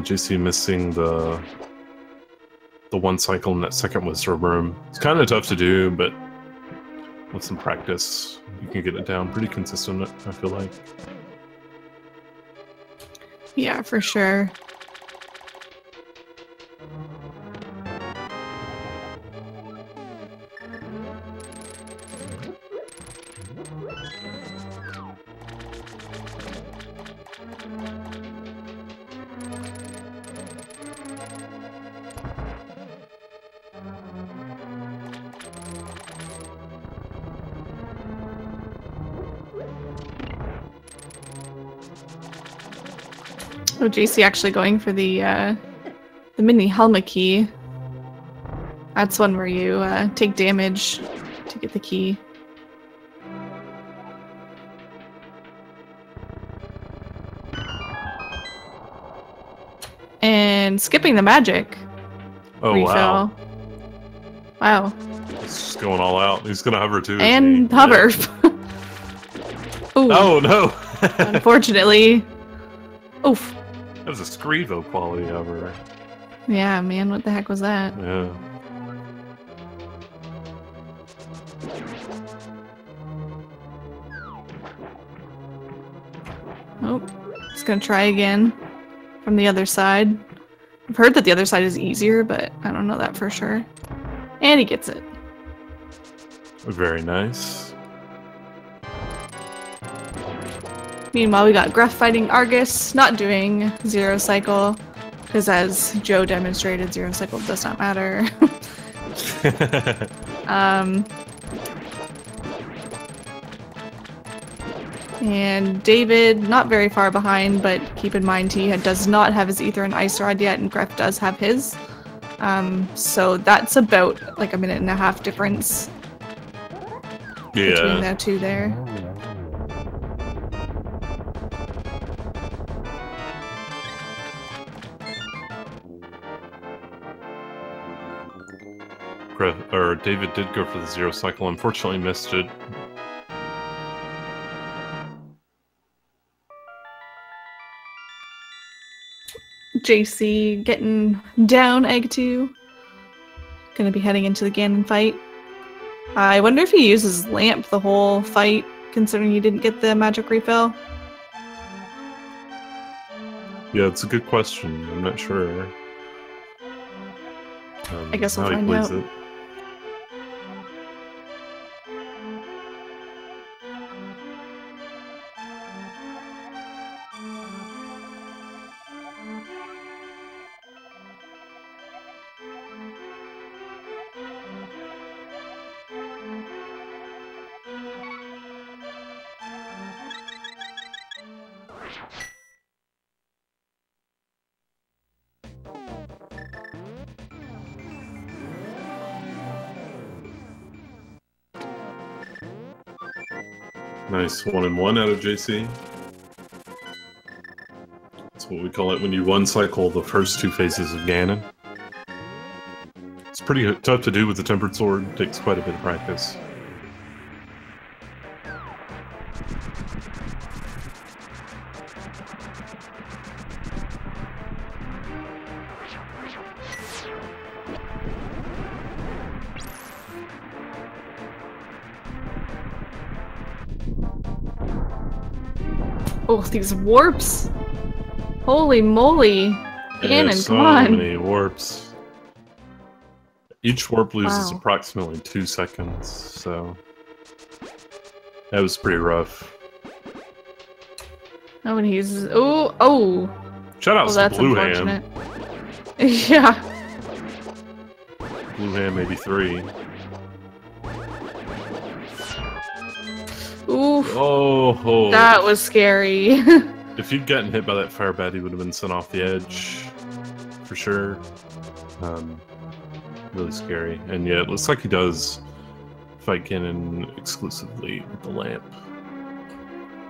[SPEAKER 2] JC missing the one cycle in that second wizard room. It's kind of tough to do, but with some practice, you can get it down pretty consistent, I feel like.
[SPEAKER 1] Yeah, for sure. Oh, JC actually going for the mini helmet key. That's one where you take damage to get the key. And skipping the magic.
[SPEAKER 2] Oh,
[SPEAKER 1] refill.
[SPEAKER 2] wow.
[SPEAKER 1] Wow.
[SPEAKER 2] He's just going all out. He's gonna hover too.
[SPEAKER 1] And hover.
[SPEAKER 2] Yeah.
[SPEAKER 1] Ooh,
[SPEAKER 2] Oh, no!
[SPEAKER 1] unfortunately. Oof.
[SPEAKER 2] That was a Scrivo quality hover.
[SPEAKER 1] Yeah, man, what the heck was that?
[SPEAKER 2] Yeah.
[SPEAKER 1] Oh, just gonna try again from the other side. I've heard that the other side is easier, but I don't know that for sure. And he gets it.
[SPEAKER 2] Very nice.
[SPEAKER 1] Meanwhile, we got Gruff fighting Argus, not doing Zero Cycle, because as Joe demonstrated, Zero Cycle does not matter. And David, not very far behind, but keep in mind he does not have his Ether and Ice Rod yet, and Gruff does have his. So that's about like a minute and a half difference between the two there.
[SPEAKER 2] David did go for the Zero Cycle, unfortunately missed it.
[SPEAKER 1] JC getting down egg 2. Gonna be heading into the Ganon fight. I wonder if he uses Lamp the whole fight, considering he didn't get the magic refill.
[SPEAKER 2] Yeah, it's a good question. I'm not sure.
[SPEAKER 1] I guess we'll
[SPEAKER 2] how he
[SPEAKER 1] find
[SPEAKER 2] plays
[SPEAKER 1] out.
[SPEAKER 2] it. Nice 1-1 out of JC. That's what we call it when you one cycle the first two phases of Ganon. It's pretty tough to do with the Tempered Sword. It takes quite a bit of practice.
[SPEAKER 1] Oh, these warps! Holy moly! Ganon,
[SPEAKER 2] so
[SPEAKER 1] come on!
[SPEAKER 2] many warps. Each warp loses
[SPEAKER 1] Wow.
[SPEAKER 2] approximately 2 seconds, so that was pretty rough.
[SPEAKER 1] Oh, and he's oh!
[SPEAKER 2] Shoutouts to
[SPEAKER 1] That's
[SPEAKER 2] Blue
[SPEAKER 1] unfortunate.
[SPEAKER 2] Ham.
[SPEAKER 1] Yeah.
[SPEAKER 2] Blue Ham maybe 3.
[SPEAKER 1] Ooh,
[SPEAKER 2] Oh,
[SPEAKER 1] that was scary.
[SPEAKER 2] if he'd gotten hit by that fire bat, he would have been sent off the edge for sure. Really scary, and yeah, it looks like he does fight Ganon exclusively with the lamp.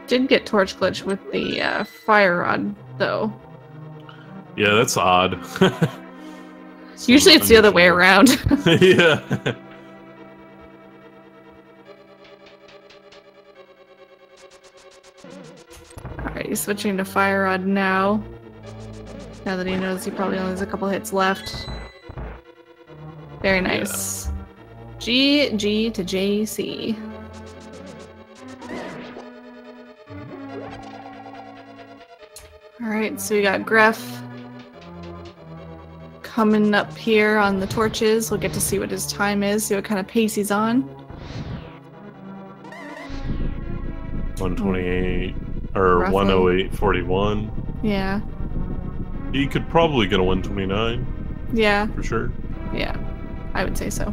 [SPEAKER 1] Did get torch glitch with the fire rod though.
[SPEAKER 2] Yeah, that's odd.
[SPEAKER 1] Usually it's the other way around.
[SPEAKER 2] Yeah.
[SPEAKER 1] Alright, he's switching to fire rod now. Now that he knows he probably only has a couple hits left. Very nice. G to JC. Alright, so we got Greff coming up here on the torches. We'll get to see what his time is, see what kind of pace he's on.
[SPEAKER 2] 128 or
[SPEAKER 1] Roughly.
[SPEAKER 2] 108.41.
[SPEAKER 1] Yeah.
[SPEAKER 2] He could probably get a 129
[SPEAKER 1] Yeah.
[SPEAKER 2] for sure.
[SPEAKER 1] Yeah. I would say so.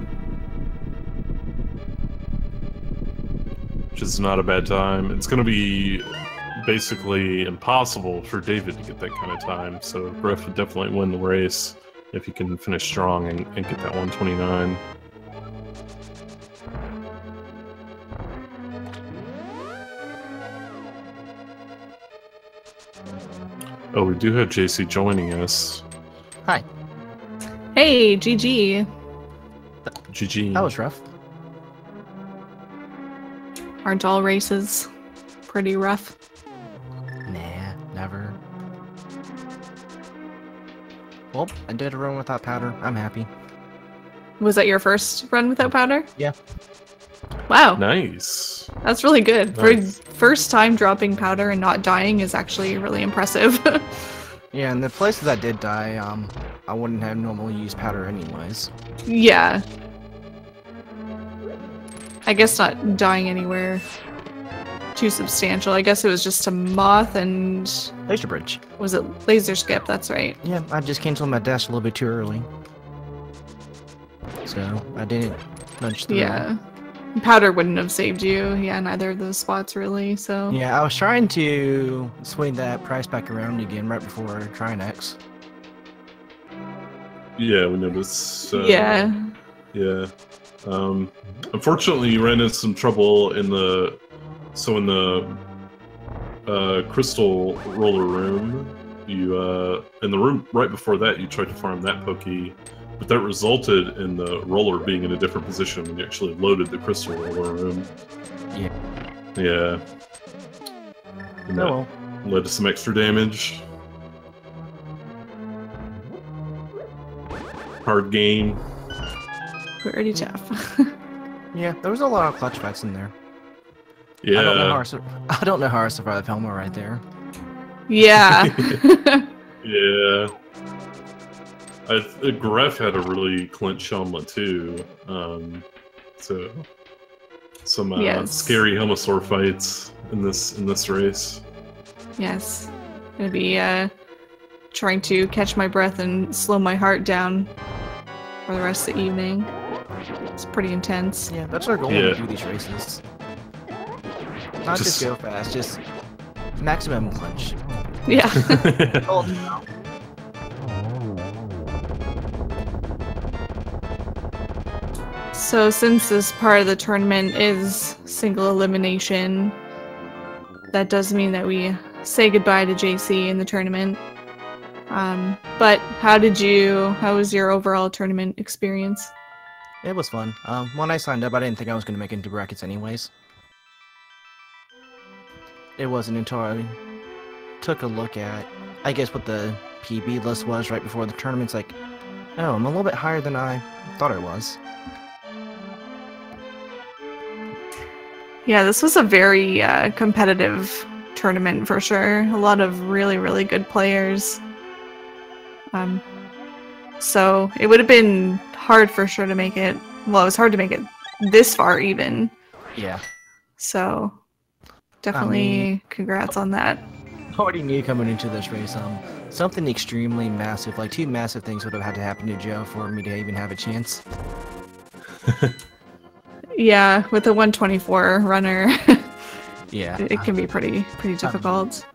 [SPEAKER 2] Which is not a bad time. It's going to be basically impossible for David to get that kind of time, so Greff would definitely win the race if he can finish strong and get that 129. Oh, we do have JC joining us.
[SPEAKER 3] Hi.
[SPEAKER 1] Hey, GG.
[SPEAKER 2] GG.
[SPEAKER 3] That was rough.
[SPEAKER 1] Aren't all races pretty rough?
[SPEAKER 3] Nah, never. Well, I did a run without powder. I'm happy.
[SPEAKER 1] Was that your first run without powder?
[SPEAKER 3] Yeah.
[SPEAKER 1] Wow.
[SPEAKER 2] Nice.
[SPEAKER 1] That's really good.
[SPEAKER 2] Nice.
[SPEAKER 1] For first time dropping powder and not dying is actually really impressive.
[SPEAKER 3] Yeah, and the places I did die, I wouldn't have normally used powder anyways.
[SPEAKER 1] Yeah. I guess not dying anywhere too substantial. I guess it was just a moth and...
[SPEAKER 3] Laser bridge.
[SPEAKER 1] Was it laser skip? That's right.
[SPEAKER 3] Yeah, I just canceled my dash a little bit too early. So, I didn't nudge through.
[SPEAKER 1] Yeah. Powder wouldn't have saved you. Yeah, neither of those spots really, so...
[SPEAKER 3] Yeah, I was trying to swing that price back around again right before trying X.
[SPEAKER 2] Yeah, we noticed.
[SPEAKER 1] Yeah.
[SPEAKER 2] Yeah. Unfortunately, you ran into some trouble in the... So in the crystal roller room, you, in the room right before that, you tried to farm that Pokey, but that resulted in the roller being in a different position when you actually loaded the crystal roller room.
[SPEAKER 3] Yeah.
[SPEAKER 2] Yeah. And that led to some extra damage. Hard game.
[SPEAKER 1] Pretty tough.
[SPEAKER 3] Yeah, there was a lot of clutch fights in there.
[SPEAKER 2] Yeah.
[SPEAKER 3] I don't know how I survived Helma right there.
[SPEAKER 1] Yeah.
[SPEAKER 2] Yeah. Gref had a really Clint Shamla too. So some
[SPEAKER 1] Yes.
[SPEAKER 2] scary Helmosaur fights in this race.
[SPEAKER 1] Yes. Gonna be trying to catch my breath and slow my heart down for the rest of the evening. It's pretty intense.
[SPEAKER 3] Yeah, that's our goal when we do these races. Not just go fast, just maximum clinch.
[SPEAKER 1] Yeah. So since this part of the tournament is single elimination, that does mean that we say goodbye to JC in the tournament. But how was your overall tournament experience?
[SPEAKER 3] It was fun. When I signed up, I didn't think I was going to make it into brackets anyways. It wasn't until I took a look at, I guess, what the PB list was right before the tournament's like, oh, I'm a little bit higher than I thought I was.
[SPEAKER 1] Yeah, this was a very competitive tournament for sure. A lot of really, really good players. So it would have been hard for sure to make it. Well, it was hard to make it this far even.
[SPEAKER 3] Yeah.
[SPEAKER 1] So definitely congrats on that.
[SPEAKER 3] I already knew coming into this race, something extremely massive, like 2 massive things would have had to happen to Joe for me to even have a chance.
[SPEAKER 1] Yeah, with the 124 runner,
[SPEAKER 3] yeah,
[SPEAKER 1] it can be pretty difficult.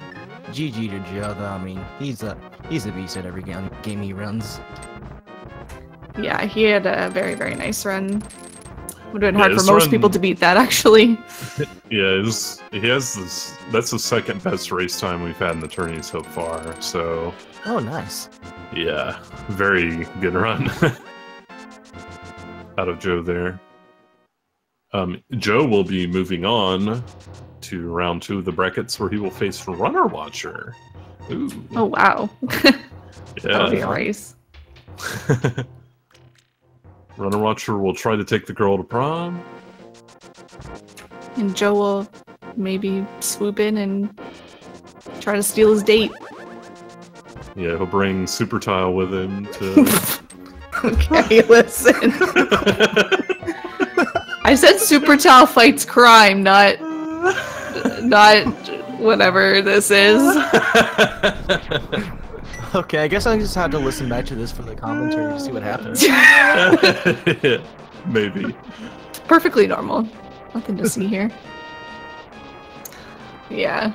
[SPEAKER 3] GG to Joe, though. I mean, he's a beast at every game he runs.
[SPEAKER 1] Yeah, he had a very, very nice run. Would have been hard for most people to beat that, actually.
[SPEAKER 2] Yeah, he has this. That's the second best race time we've had in the tourney so far. So.
[SPEAKER 3] Oh, nice.
[SPEAKER 2] Yeah, very good run out of Joe there. Joe will be moving on to round 2 of the brackets, where he will face Runner Watcher. Ooh.
[SPEAKER 1] Oh wow!
[SPEAKER 2] Yeah,
[SPEAKER 1] that'll be a race.
[SPEAKER 2] Runner Watcher will try to take the girl to prom.
[SPEAKER 1] And Joe will maybe swoop in and try to steal his date.
[SPEAKER 2] Yeah, he'll bring Super Tile with him to...
[SPEAKER 1] Okay, listen. I said Super Tile fights crime, not whatever this is.
[SPEAKER 3] Okay, I guess I just had to listen back to this for the commentary to see what happens.
[SPEAKER 2] Maybe.
[SPEAKER 1] Perfectly normal. Nothing to see here. Yeah.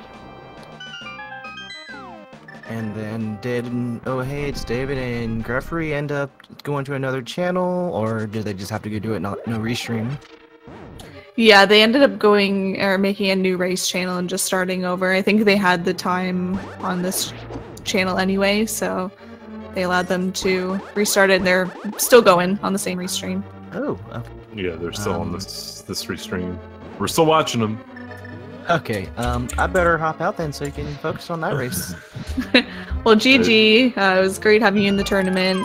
[SPEAKER 3] And then did OhHeyItsDavid and Greffery end up going to another channel, or did they just have to go do it no restream?
[SPEAKER 1] Yeah, they ended up going or making a new race channel and just starting over. I think they had the time on this channel anyway, so they allowed them to restart it, and they're still going on the same restream.
[SPEAKER 3] Oh, okay.
[SPEAKER 2] Yeah, they're still on this restream. We're still watching them.
[SPEAKER 3] Okay, I better hop out then so you can focus on that race.
[SPEAKER 1] Well, GG, it was great having you in the tournament.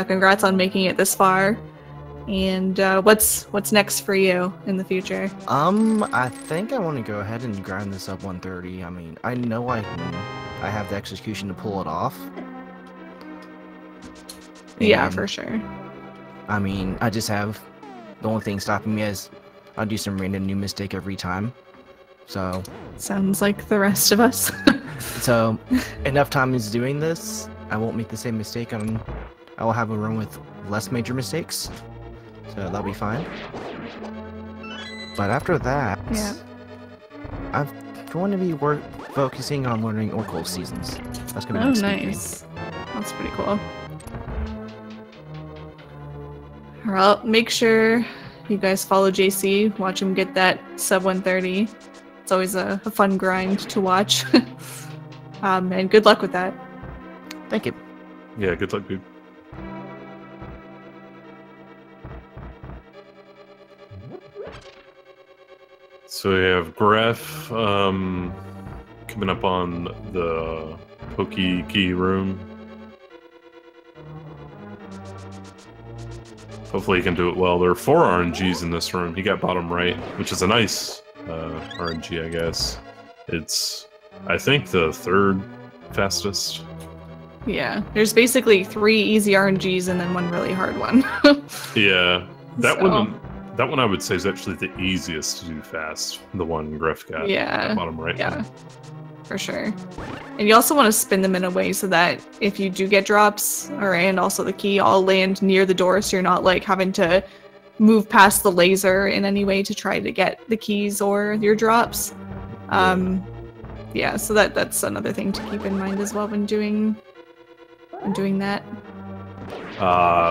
[SPEAKER 1] Congrats on making it this far. And what's next for you in the future?
[SPEAKER 3] I think I want to go ahead and grind this up 130. I mean, I know I have the execution to pull it off.
[SPEAKER 1] Yeah,
[SPEAKER 3] And,
[SPEAKER 1] for sure.
[SPEAKER 3] I mean, I just have the only thing stopping me is I'll do some random new mistake every time. So
[SPEAKER 1] sounds like the rest of us.
[SPEAKER 3] So enough time is doing this, I won't make the same mistake. I will have a run with less major mistakes, so that'll be fine. But after that,
[SPEAKER 1] yeah,
[SPEAKER 3] I'm going to be focusing on learning Oracle Seasons. That's gonna be
[SPEAKER 1] oh,
[SPEAKER 3] nice.
[SPEAKER 1] That's pretty cool. Well, make sure you guys follow JC. Watch him get that sub 130. It's always a fun grind to watch. And good luck with that.
[SPEAKER 3] Thank you.
[SPEAKER 2] Yeah, good luck, dude. So we have Gref coming up on the Pokey Key room. Hopefully he can do it well. There are 4 RNGs in this room. He got bottom right, which is a nice RNG, I guess. It's, I think, the 3rd fastest.
[SPEAKER 1] Yeah, there's basically 3 easy RNGs and then 1 really hard one.
[SPEAKER 2] Yeah, that one I would say is actually the easiest to do fast. The one Greff got.
[SPEAKER 1] Yeah,
[SPEAKER 2] Bottom right.
[SPEAKER 1] Yeah, for sure. And you also want to spin them in a way so that if you do get drops, and also the key, all land near the door, so you're not like having to move past the laser in any way to try to get the keys or your drops. Yeah, so that's another thing to keep in mind as well when doing that.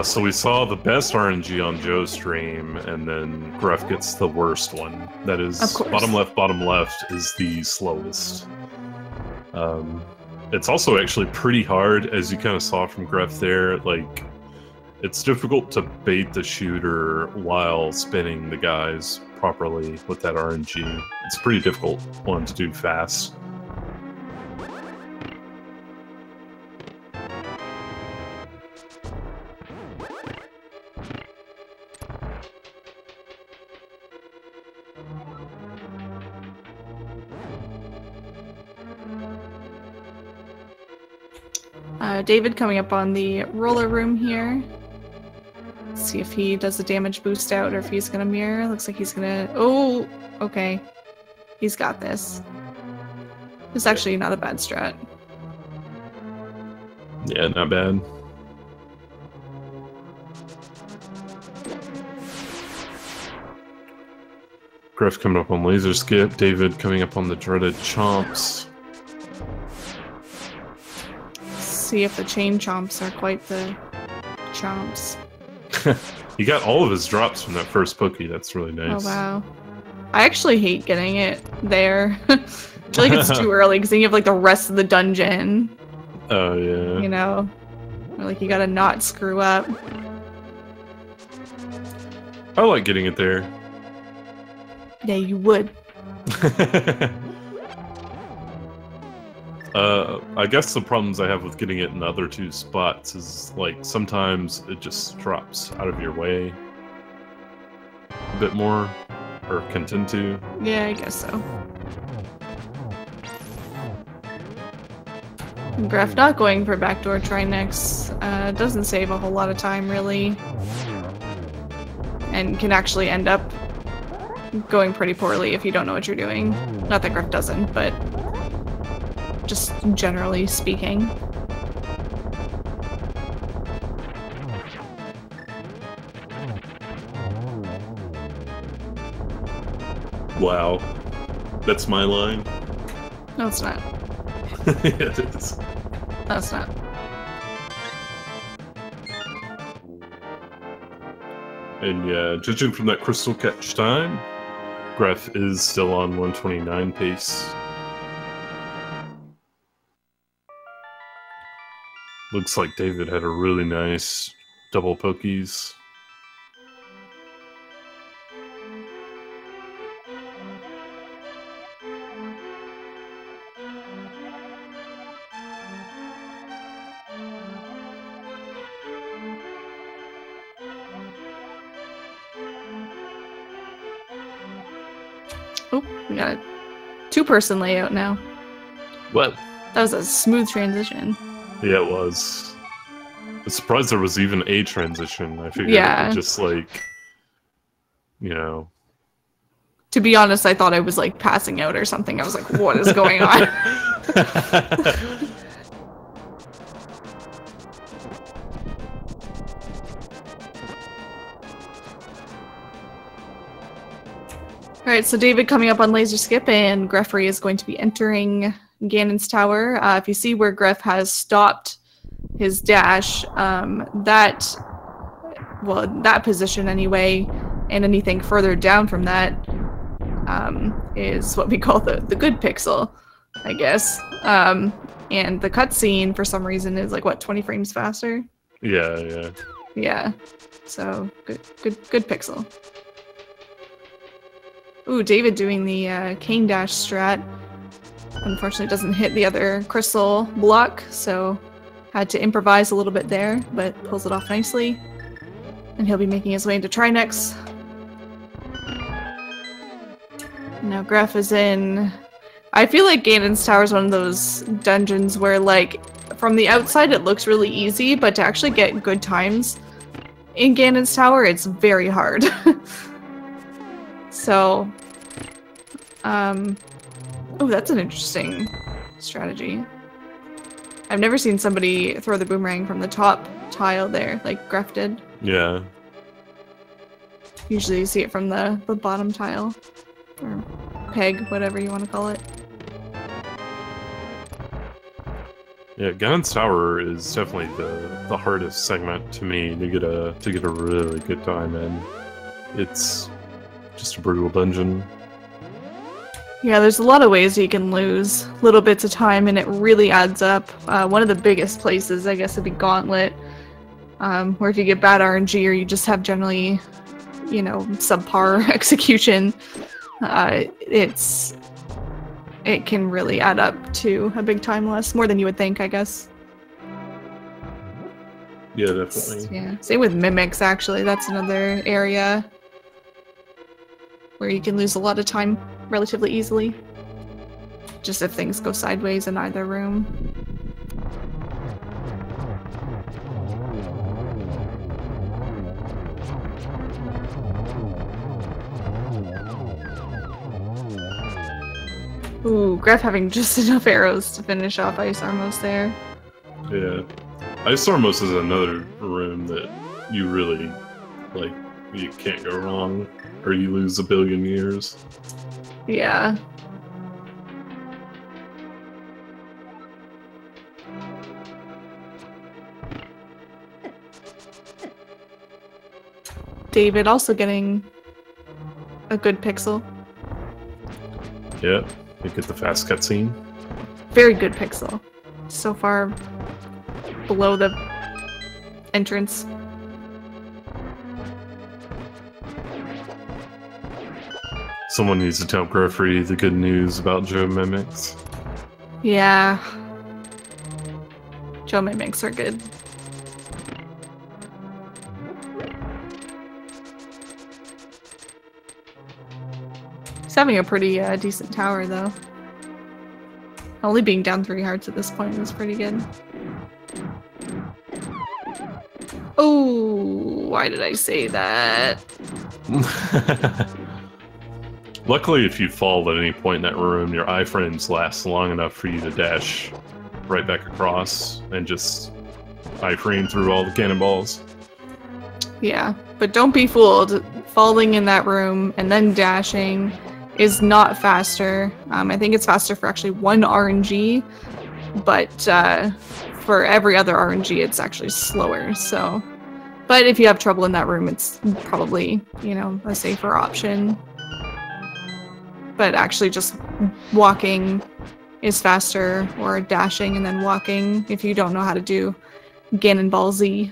[SPEAKER 2] So we saw the best RNG on Joe's stream, and then Greff gets the worst one. That is, bottom left is the slowest. It's also actually pretty hard, as you kind of saw from Greff there. Like, it's difficult to bait the shooter while spinning the guys properly with that RNG. It's a pretty difficult one to do fast.
[SPEAKER 1] David coming up on the roller room here. Let's see if he does the damage boost out or if he's gonna mirror. Looks like he's gonna... Oh, okay. He's got this. It's actually not a bad strat.
[SPEAKER 2] Yeah, not bad. Greff coming up on laser skip. David coming up on the dreaded chomps.
[SPEAKER 1] See if the chain chomps are quite the chomps.
[SPEAKER 2] He got all of his drops from that first Pokey. That's really nice.
[SPEAKER 1] Oh wow. I actually hate getting it there. I feel like it's too early because then you have like the rest of the dungeon.
[SPEAKER 2] Oh yeah.
[SPEAKER 1] You know? Or, like you gotta not screw up.
[SPEAKER 2] I like getting it there.
[SPEAKER 1] Yeah, you would.
[SPEAKER 2] I guess the problems I have with getting it in the other 2 spots is, like, sometimes it just drops out of your way a bit more, or can tend to.
[SPEAKER 1] Yeah, I guess so. Greff not going for backdoor try next doesn't save a whole lot of time, really. And can actually end up going pretty poorly if you don't know what you're doing. Not that Greff doesn't, but just generally speaking.
[SPEAKER 2] Wow. That's my line?
[SPEAKER 1] No, it's not.
[SPEAKER 2] Yeah, it is.
[SPEAKER 1] No, it's not.
[SPEAKER 2] And yeah, judging from that crystal catch time, Greff is still on 129 pace. Looks like David had a really nice double pokies.
[SPEAKER 1] Oh, we got a 2-person layout now.
[SPEAKER 2] What?
[SPEAKER 1] That was a smooth transition.
[SPEAKER 2] Yeah, it was. I'm surprised there was even a transition. I figured it would just, like, you know...
[SPEAKER 1] To be honest, I thought I was, like, passing out or something. I was like, what is going on? Alright, so David coming up on laser skip, and Greffery is going to be entering Ganon's tower. If you see where Greff has stopped his dash, that position anyway, and anything further down from that is what we call the good pixel, I guess. And the cutscene for some reason is like what, 20 frames faster?
[SPEAKER 2] Yeah.
[SPEAKER 1] Yeah. So good pixel. Ooh, David doing the cane dash strat. Unfortunately, doesn't hit the other crystal block, so had to improvise a little bit there, but pulls it off nicely. And he'll be making his way into Trinex. Now Greff is in... I feel like Ganon's Tower is one of those dungeons where, like, from the outside it looks really easy, but to actually get good times in Ganon's Tower, it's very hard. So, oh, that's an interesting strategy. I've never seen somebody throw the boomerang from the top tile there, like Gref did.
[SPEAKER 2] Yeah.
[SPEAKER 1] Usually you see it from the bottom tile. Or peg, whatever you want to call it.
[SPEAKER 2] Yeah, Ganon's Tower is definitely the hardest segment to me to get a really good time in. It's just a brutal dungeon.
[SPEAKER 1] Yeah, there's a lot of ways you can lose little bits of time, and it really adds up. One of the biggest places, I guess, would be Gauntlet, where if you get bad RNG or you just have generally, you know, subpar execution, it can really add up to a big time loss, more than you would think, I guess.
[SPEAKER 2] Yeah, definitely.
[SPEAKER 1] Yeah, same with Mimics, actually. That's another area where you can lose a lot of time relatively easily. Just if things go sideways in either room. Ooh, Gref having just enough arrows to finish off Ice Armos there.
[SPEAKER 2] Yeah. Ice Armos is another room that you really, like, you can't go wrong, or you lose a billion years.
[SPEAKER 1] Yeah. David also getting a good pixel.
[SPEAKER 2] Yeah, you get the fast cutscene.
[SPEAKER 1] Very good pixel. So far below the entrance.
[SPEAKER 2] Someone needs to tell Greffery the good news about Joe Mimics.
[SPEAKER 1] Yeah. Joe Mimics are good. He's having a pretty decent tower, though. Only being down 3 hearts at this point is pretty good. Oh, why did I say that?
[SPEAKER 2] Luckily, if you fall at any point in that room, your iframes last long enough for you to dash right back across and just iframe through all the cannonballs.
[SPEAKER 1] Yeah, but don't be fooled. Falling in that room and then dashing is not faster. I think it's faster for actually 1 RNG, but for every other RNG, it's actually slower. So, but if you have trouble in that room, it's probably, you know, a safer option. But actually just walking is faster, or dashing and then walking if you don't know how to do Ganon Ball Z.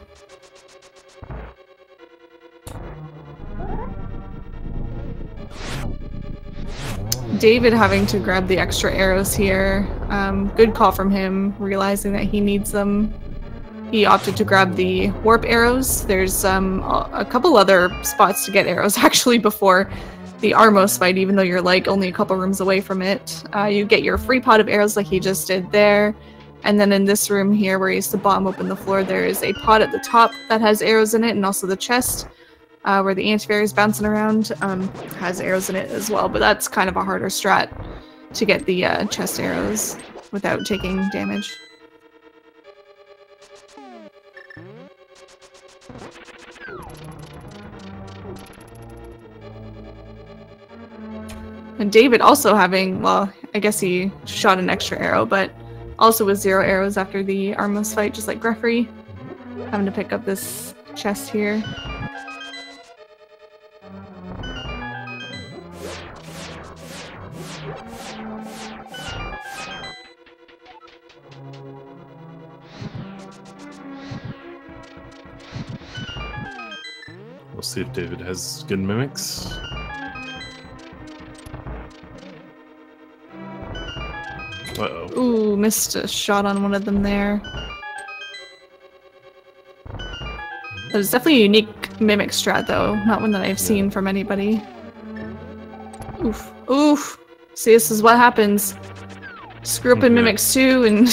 [SPEAKER 1] David having to grab the extra arrows here. Good call from him, realizing that he needs them. He opted to grab the warp arrows. There's a couple other spots to get arrows actually before the Armos fight, even though you're like only a couple rooms away from it. You get your free pot of arrows like he just did there. And then in this room here where he used to bomb open the floor, there is a pot at the top that has arrows in it, and also the chest where the antivirus is bouncing around has arrows in it as well. But that's kind of a harder strat to get the chest arrows without taking damage. And David also having, well, I guess he shot an extra arrow, but also with 0 arrows after the Armos fight, just like Greffery. Having to pick up this chest here.
[SPEAKER 2] We'll see if David has good mimics. Uh-oh.
[SPEAKER 1] Ooh, missed a shot on one of them there. That was definitely a unique mimic strat, though. Not one that I've seen from anybody. Oof. Oof! See, this is what happens. Screw up in mimics too, and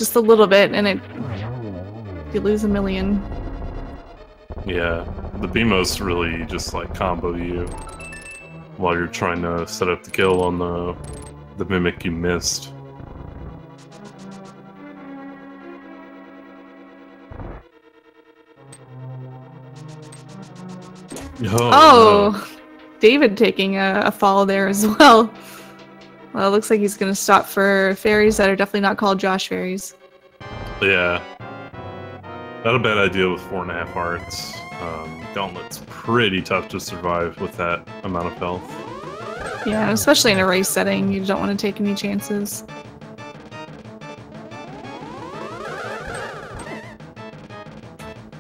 [SPEAKER 1] just a little bit, and you lose a million.
[SPEAKER 2] Yeah, the BMOs really just like combo you while you're trying to set up the kill on the mimic you missed.
[SPEAKER 1] Oh,
[SPEAKER 2] no.
[SPEAKER 1] David taking a fall there as well. Well, it looks like he's going to stop for fairies that are definitely not called Josh fairies.
[SPEAKER 2] Yeah. Not a bad idea with 4.5 hearts. Gauntlet's pretty tough to survive with that amount of health.
[SPEAKER 1] Yeah, especially in a race setting, you don't want to take any chances.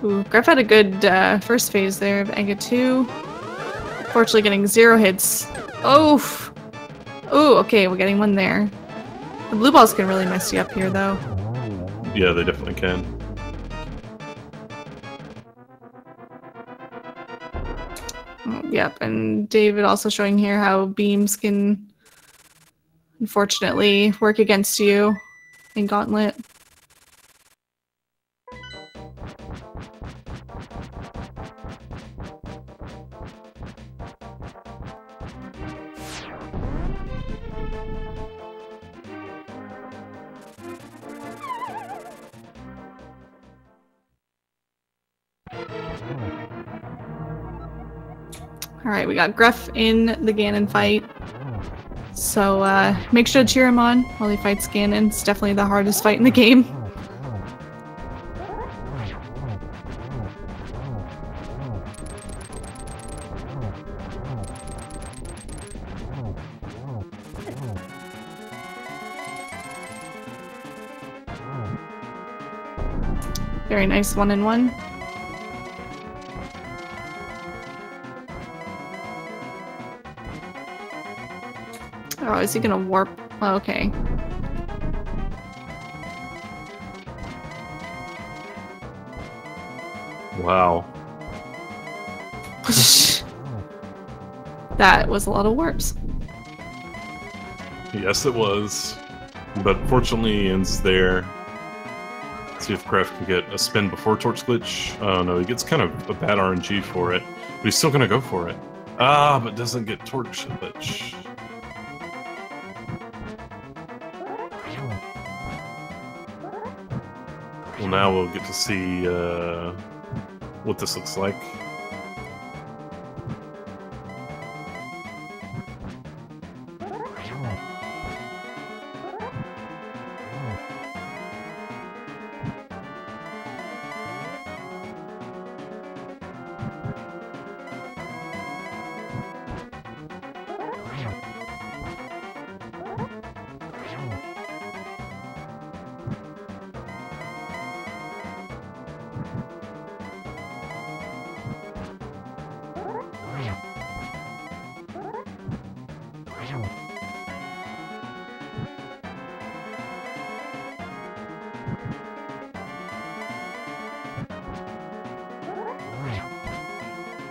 [SPEAKER 1] Ooh, Greff had a good first phase there of Ega 2. Fortunately getting 0 hits. Oh! Ooh, okay, we're getting one there. The blue balls can really mess you up here, though.
[SPEAKER 2] Yeah, they definitely can.
[SPEAKER 1] Oh, yep, and David also showing here how beams can unfortunately work against you in Gauntlet. Alright, we got Greff in the Ganon fight. So make sure to cheer him on while he fights Ganon. It's definitely the hardest fight in the game. Very nice 1-in-1. Oh, is he gonna warp? Oh, okay.
[SPEAKER 2] Wow.
[SPEAKER 1] That was a lot of warps.
[SPEAKER 2] Yes, it was. But fortunately, he ends there. Let's see if Greff can get a spin before Torch Glitch. Oh no, he gets kind of a bad RNG for it. But he's still gonna go for it. Ah, but doesn't get Torch Glitch. Well, now we'll get to see what this looks like.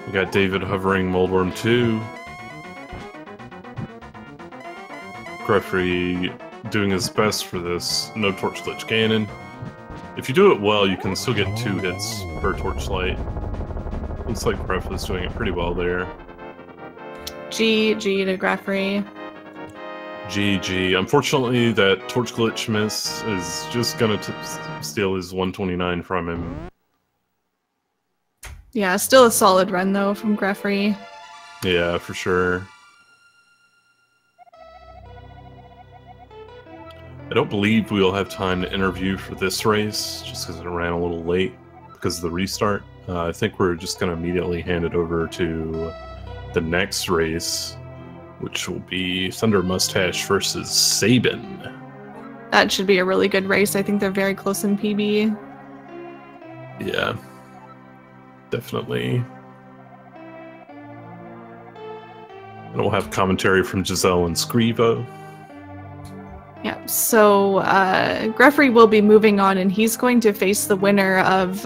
[SPEAKER 2] We got David hovering Moldworm 2. Greffery doing his best for this no Torch Glitch Ganon. If you do it well, you can still get 2 hits per Torchlight. Looks like Greff is doing it pretty well there.
[SPEAKER 1] GG to Greffery.
[SPEAKER 2] GG. Unfortunately, that Torch Glitch miss is just gonna steal his 129 from him.
[SPEAKER 1] Yeah, still a solid run though from Greffery.
[SPEAKER 2] Yeah, for sure. I don't believe we'll have time to interview for this race, just because it ran a little late because of the restart. I think we're just going to immediately hand it over to the next race, which will be Thunder Mustache versus Sabin.
[SPEAKER 1] That should be a really good race. I think they're very close in PB.
[SPEAKER 2] Yeah, definitely. And we'll have commentary from Giselle and Scrivo.
[SPEAKER 1] Yeah, so Greffery will be moving on, and he's going to face the winner of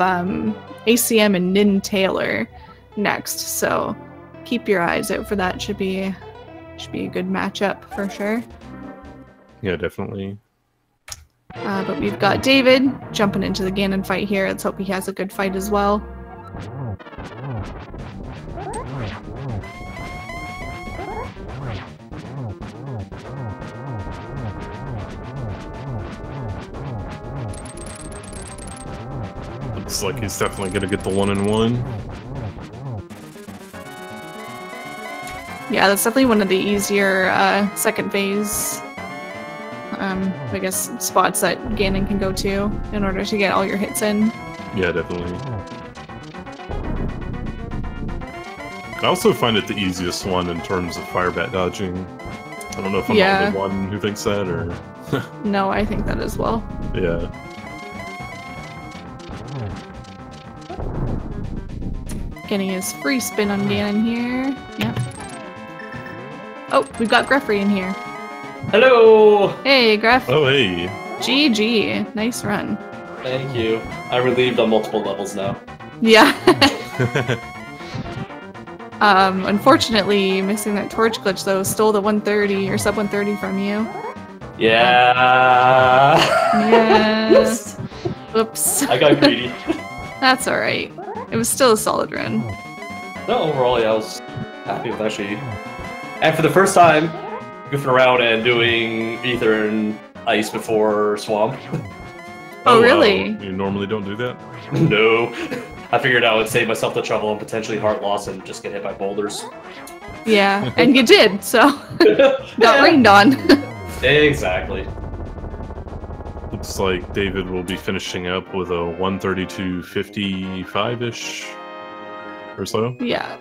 [SPEAKER 1] ACM and Nin Taylor next. So keep your eyes out for that. Should be a good matchup for sure.
[SPEAKER 2] Yeah, definitely.
[SPEAKER 1] But we've got David jumping into the Ganon fight here. Let's hope he has a good fight as well.
[SPEAKER 2] Looks like he's definitely gonna get the 1-in-1.
[SPEAKER 1] Yeah, that's definitely one of the easier second phase, I guess, spots that Ganon can go to in order to get all your hits in.
[SPEAKER 2] Yeah, definitely. I also find it the easiest one in terms of fire bat dodging. I don't know if I'm the only one who thinks that, or...
[SPEAKER 1] No, I think that as well.
[SPEAKER 2] Yeah.
[SPEAKER 1] Getting his free spin on Ganon here. Yep. Oh, we've got Greffery in here.
[SPEAKER 4] Hello!
[SPEAKER 1] Hey, Gref.
[SPEAKER 2] Oh, hey.
[SPEAKER 1] GG. Nice run.
[SPEAKER 4] Thank you. I relieved on multiple levels now.
[SPEAKER 1] Yeah. Unfortunately, missing that torch glitch, though, stole the 130 or sub 130 from you.
[SPEAKER 4] Yeah.
[SPEAKER 1] Yes. Whoops.
[SPEAKER 4] I got greedy.
[SPEAKER 1] That's alright. It was still a solid run.
[SPEAKER 4] No, overall, yeah, I was happy with actually. And for the first time, goofing around and doing Ether and Ice before Swamp.
[SPEAKER 1] Oh, really?
[SPEAKER 2] You normally don't do that?
[SPEAKER 4] No. I figured I would save myself the trouble and potentially heart loss and just get hit by boulders.
[SPEAKER 1] Yeah, and you did, so got rained on.
[SPEAKER 4] Exactly.
[SPEAKER 2] Looks like David will be finishing up with a 132.55-ish or so.
[SPEAKER 1] Yeah.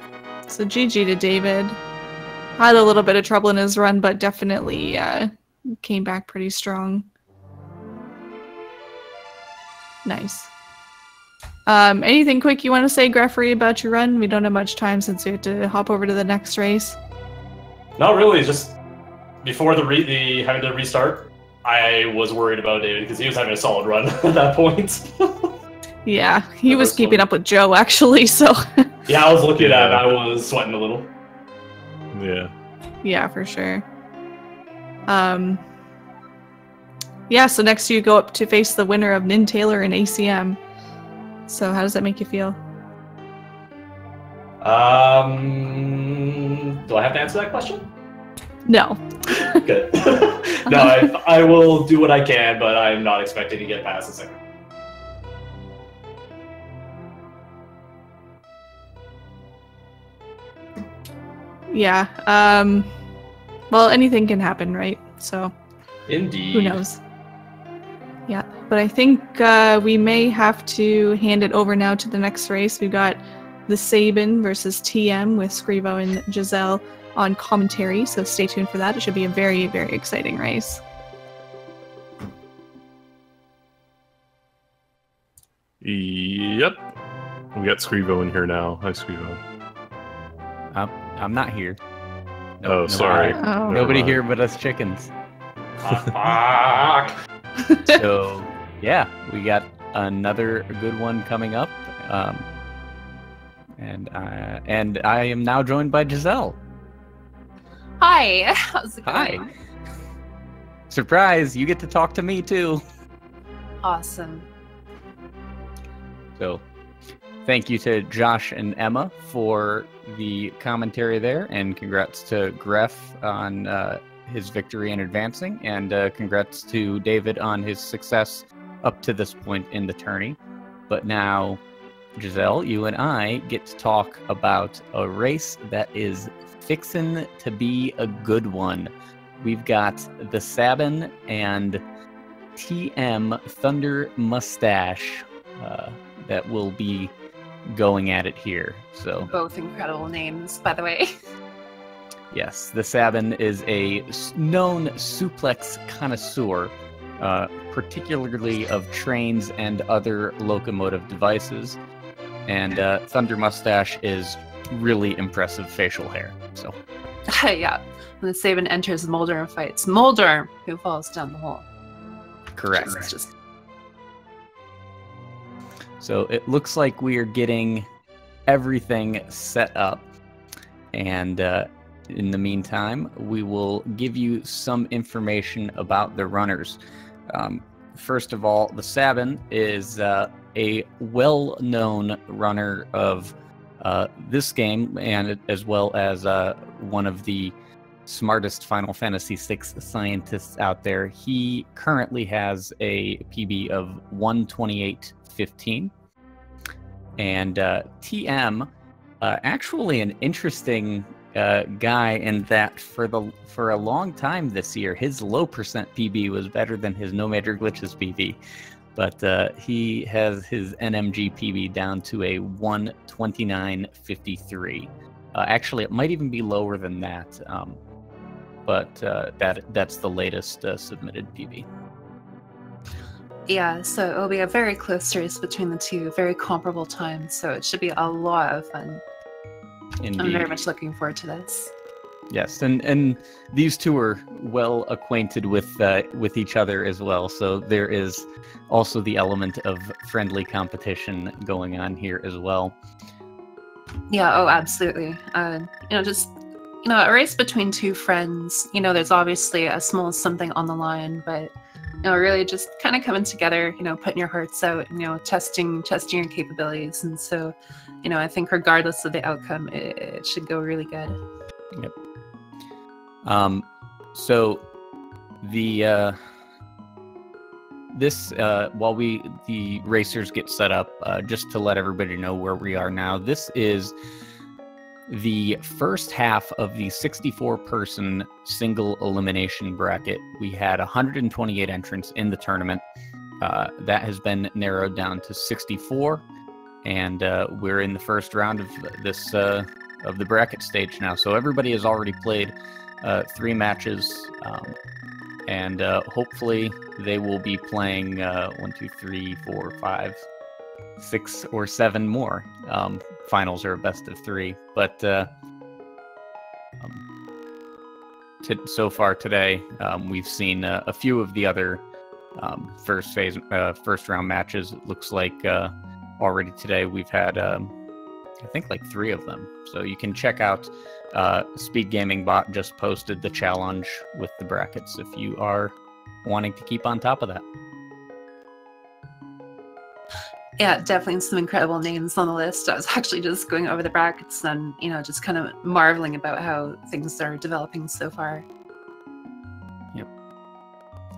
[SPEAKER 1] So GG to David. Had a little bit of trouble in his run, but definitely came back pretty strong. Nice. Anything quick you want to say, Greffery, about your run? We don't have much time since we have to hop over to the next race.
[SPEAKER 4] Not really, just before the having to restart, I was worried about David because he was having a solid run at that point.
[SPEAKER 1] Yeah, he was keeping up with Joe, actually, so...
[SPEAKER 4] Yeah, I was looking at it, I was sweating a little.
[SPEAKER 2] Yeah.
[SPEAKER 1] Yeah, for sure. Yeah, so next you go up to face the winner of Nin Taylor and ACM. So how does that make you feel?
[SPEAKER 4] Do I have to answer that question?
[SPEAKER 1] No.
[SPEAKER 4] Good. No, I will do what I can, but I'm not expecting to get past the second.
[SPEAKER 1] Yeah. Well, anything can happen, right? So
[SPEAKER 4] Indeed.
[SPEAKER 1] who knows? Yeah, but I think we may have to hand it over now to the next race. We've got the Sabin versus TM with Scrivo and Giselle on commentary, so stay tuned for that. It should be a very, very exciting race.
[SPEAKER 2] Yep. We got Scrivo in here now. Hi, Scrivo.
[SPEAKER 5] I'm not here.
[SPEAKER 2] Oh, sorry.
[SPEAKER 1] Oh.
[SPEAKER 5] Nobody here but us chickens.
[SPEAKER 4] Fuck.
[SPEAKER 5] So, yeah, we got another good one coming up. And I am now joined by Giselle.
[SPEAKER 6] Hi, how's it going?
[SPEAKER 5] Hi. Surprise, you get to talk to me too.
[SPEAKER 6] Awesome.
[SPEAKER 5] So, thank you to Josh and Emma for the commentary there, and congrats to Gref on his victory in advancing, and congrats to David on his success up to this point in the tourney. But now, Giselle, you and I get to talk about a race that is fixin' to be a good one. We've got the Sabin and TM Thunder Mustache that will be going at it here. So
[SPEAKER 6] Both incredible names, by the way.
[SPEAKER 5] yes, the Sabin is a known suplex connoisseur, particularly of trains and other locomotive devices. And Thunder Mustache is really impressive facial hair. So
[SPEAKER 6] Yeah, when the Sabin enters Mulder and fights Mulder, who falls down the hole.
[SPEAKER 5] correct.
[SPEAKER 6] It's just
[SPEAKER 5] So it looks like we are getting everything set up. And in the meantime, we will give you some information about the runners. first of all, the Sabin is a well-known runner of this game, and as well as one of the smartest Final Fantasy VI scientists out there. He currently has a PB of 128.15. And TM, actually an interesting guy in that for a long time this year, his low percent PB was better than his no major glitches PB. But he has his NMG PB down to a 129.53. Actually, it might even be lower than that. But that's the latest submitted PB.
[SPEAKER 6] Yeah, so it'll be a very close race between the two, very comparable times, so it should be a lot of fun.
[SPEAKER 5] Indeed.
[SPEAKER 6] I'm very much looking forward to this.
[SPEAKER 5] Yes, and these two are well acquainted with each other as well, so there is also the element of friendly competition going on here as well.
[SPEAKER 6] Yeah, oh, absolutely. Just a race between two friends. There's obviously a small something on the line, but really just kind of coming together, putting your hearts out, testing your capabilities. And so, I think regardless of the outcome, it should go really good.
[SPEAKER 5] Yep. So the while the racers get set up, just to let everybody know where we are now, this is the first half of the 64-person single elimination bracket. We had 128 entrants in the tournament. That has been narrowed down to 64, and we're in the first round of this of the bracket stage now. So everybody has already played 3 matches, and hopefully they will be playing 1, 2, 3, 4, 5, 6 or 7 more. Finals are a best of 3, but so far today, we've seen a few of the other first round matches. It looks like already today we've had I think like 3 of them. So you can check out Speed Gaming Bot just posted the challenge with the brackets if you are wanting to keep on top of that.
[SPEAKER 6] Yeah, definitely some incredible names on the list. I was actually just going over the brackets and, just kind of marveling about how things are developing so far.
[SPEAKER 5] Yep.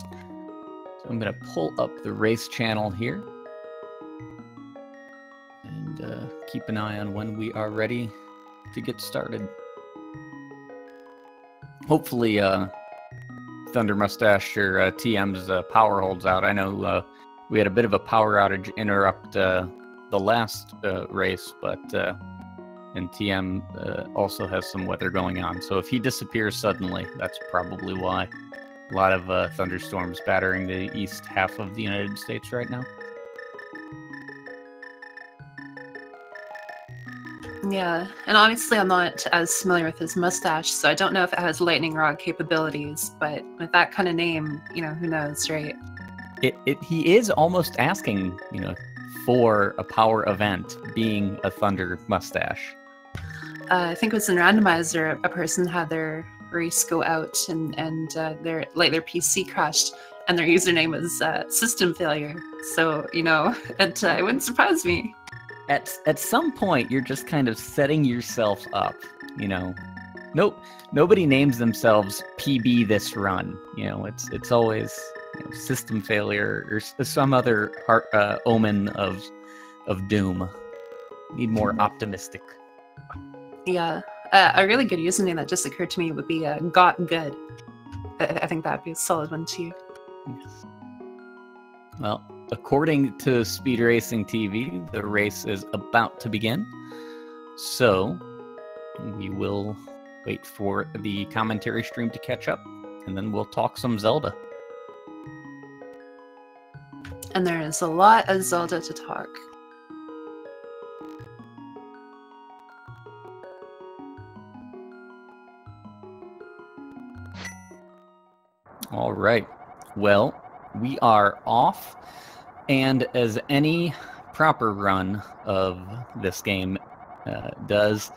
[SPEAKER 5] So I'm going to pull up the race channel here and keep an eye on when we are ready to get started. Hopefully, Thunder Mustache or TM's power holds out. I know we had a bit of a power outage interrupt the last race, but and TM also has some weather going on. So if he disappears suddenly, that's probably why. A lot of thunderstorms battering the east half of the United States right now.
[SPEAKER 6] Yeah, and obviously I'm not as familiar with his mustache, so I don't know if it has lightning rod capabilities, but with that kind of name, who knows, right?
[SPEAKER 5] He is almost asking, for a power event being a Thunder Mustache.
[SPEAKER 6] I think it was in Randomizer, a person had their race go out and their PC crashed and their username was system failure. So, it wouldn't surprise me.
[SPEAKER 5] At some point, you're just kind of setting yourself up, Nope, nobody names themselves PB this run. It's always system failure or some other omen of doom. Need more optimistic.
[SPEAKER 6] Yeah, a really good username that just occurred to me would be Got Good. I think that'd be a solid one too.
[SPEAKER 5] Yes. Well, according to Speed Racing TV, the race is about to begin. So we will wait for the commentary stream to catch up, and then we'll talk some Zelda.
[SPEAKER 6] And there is a lot of Zelda to talk.
[SPEAKER 5] All right. Well, we are off, and as any proper run of this game does,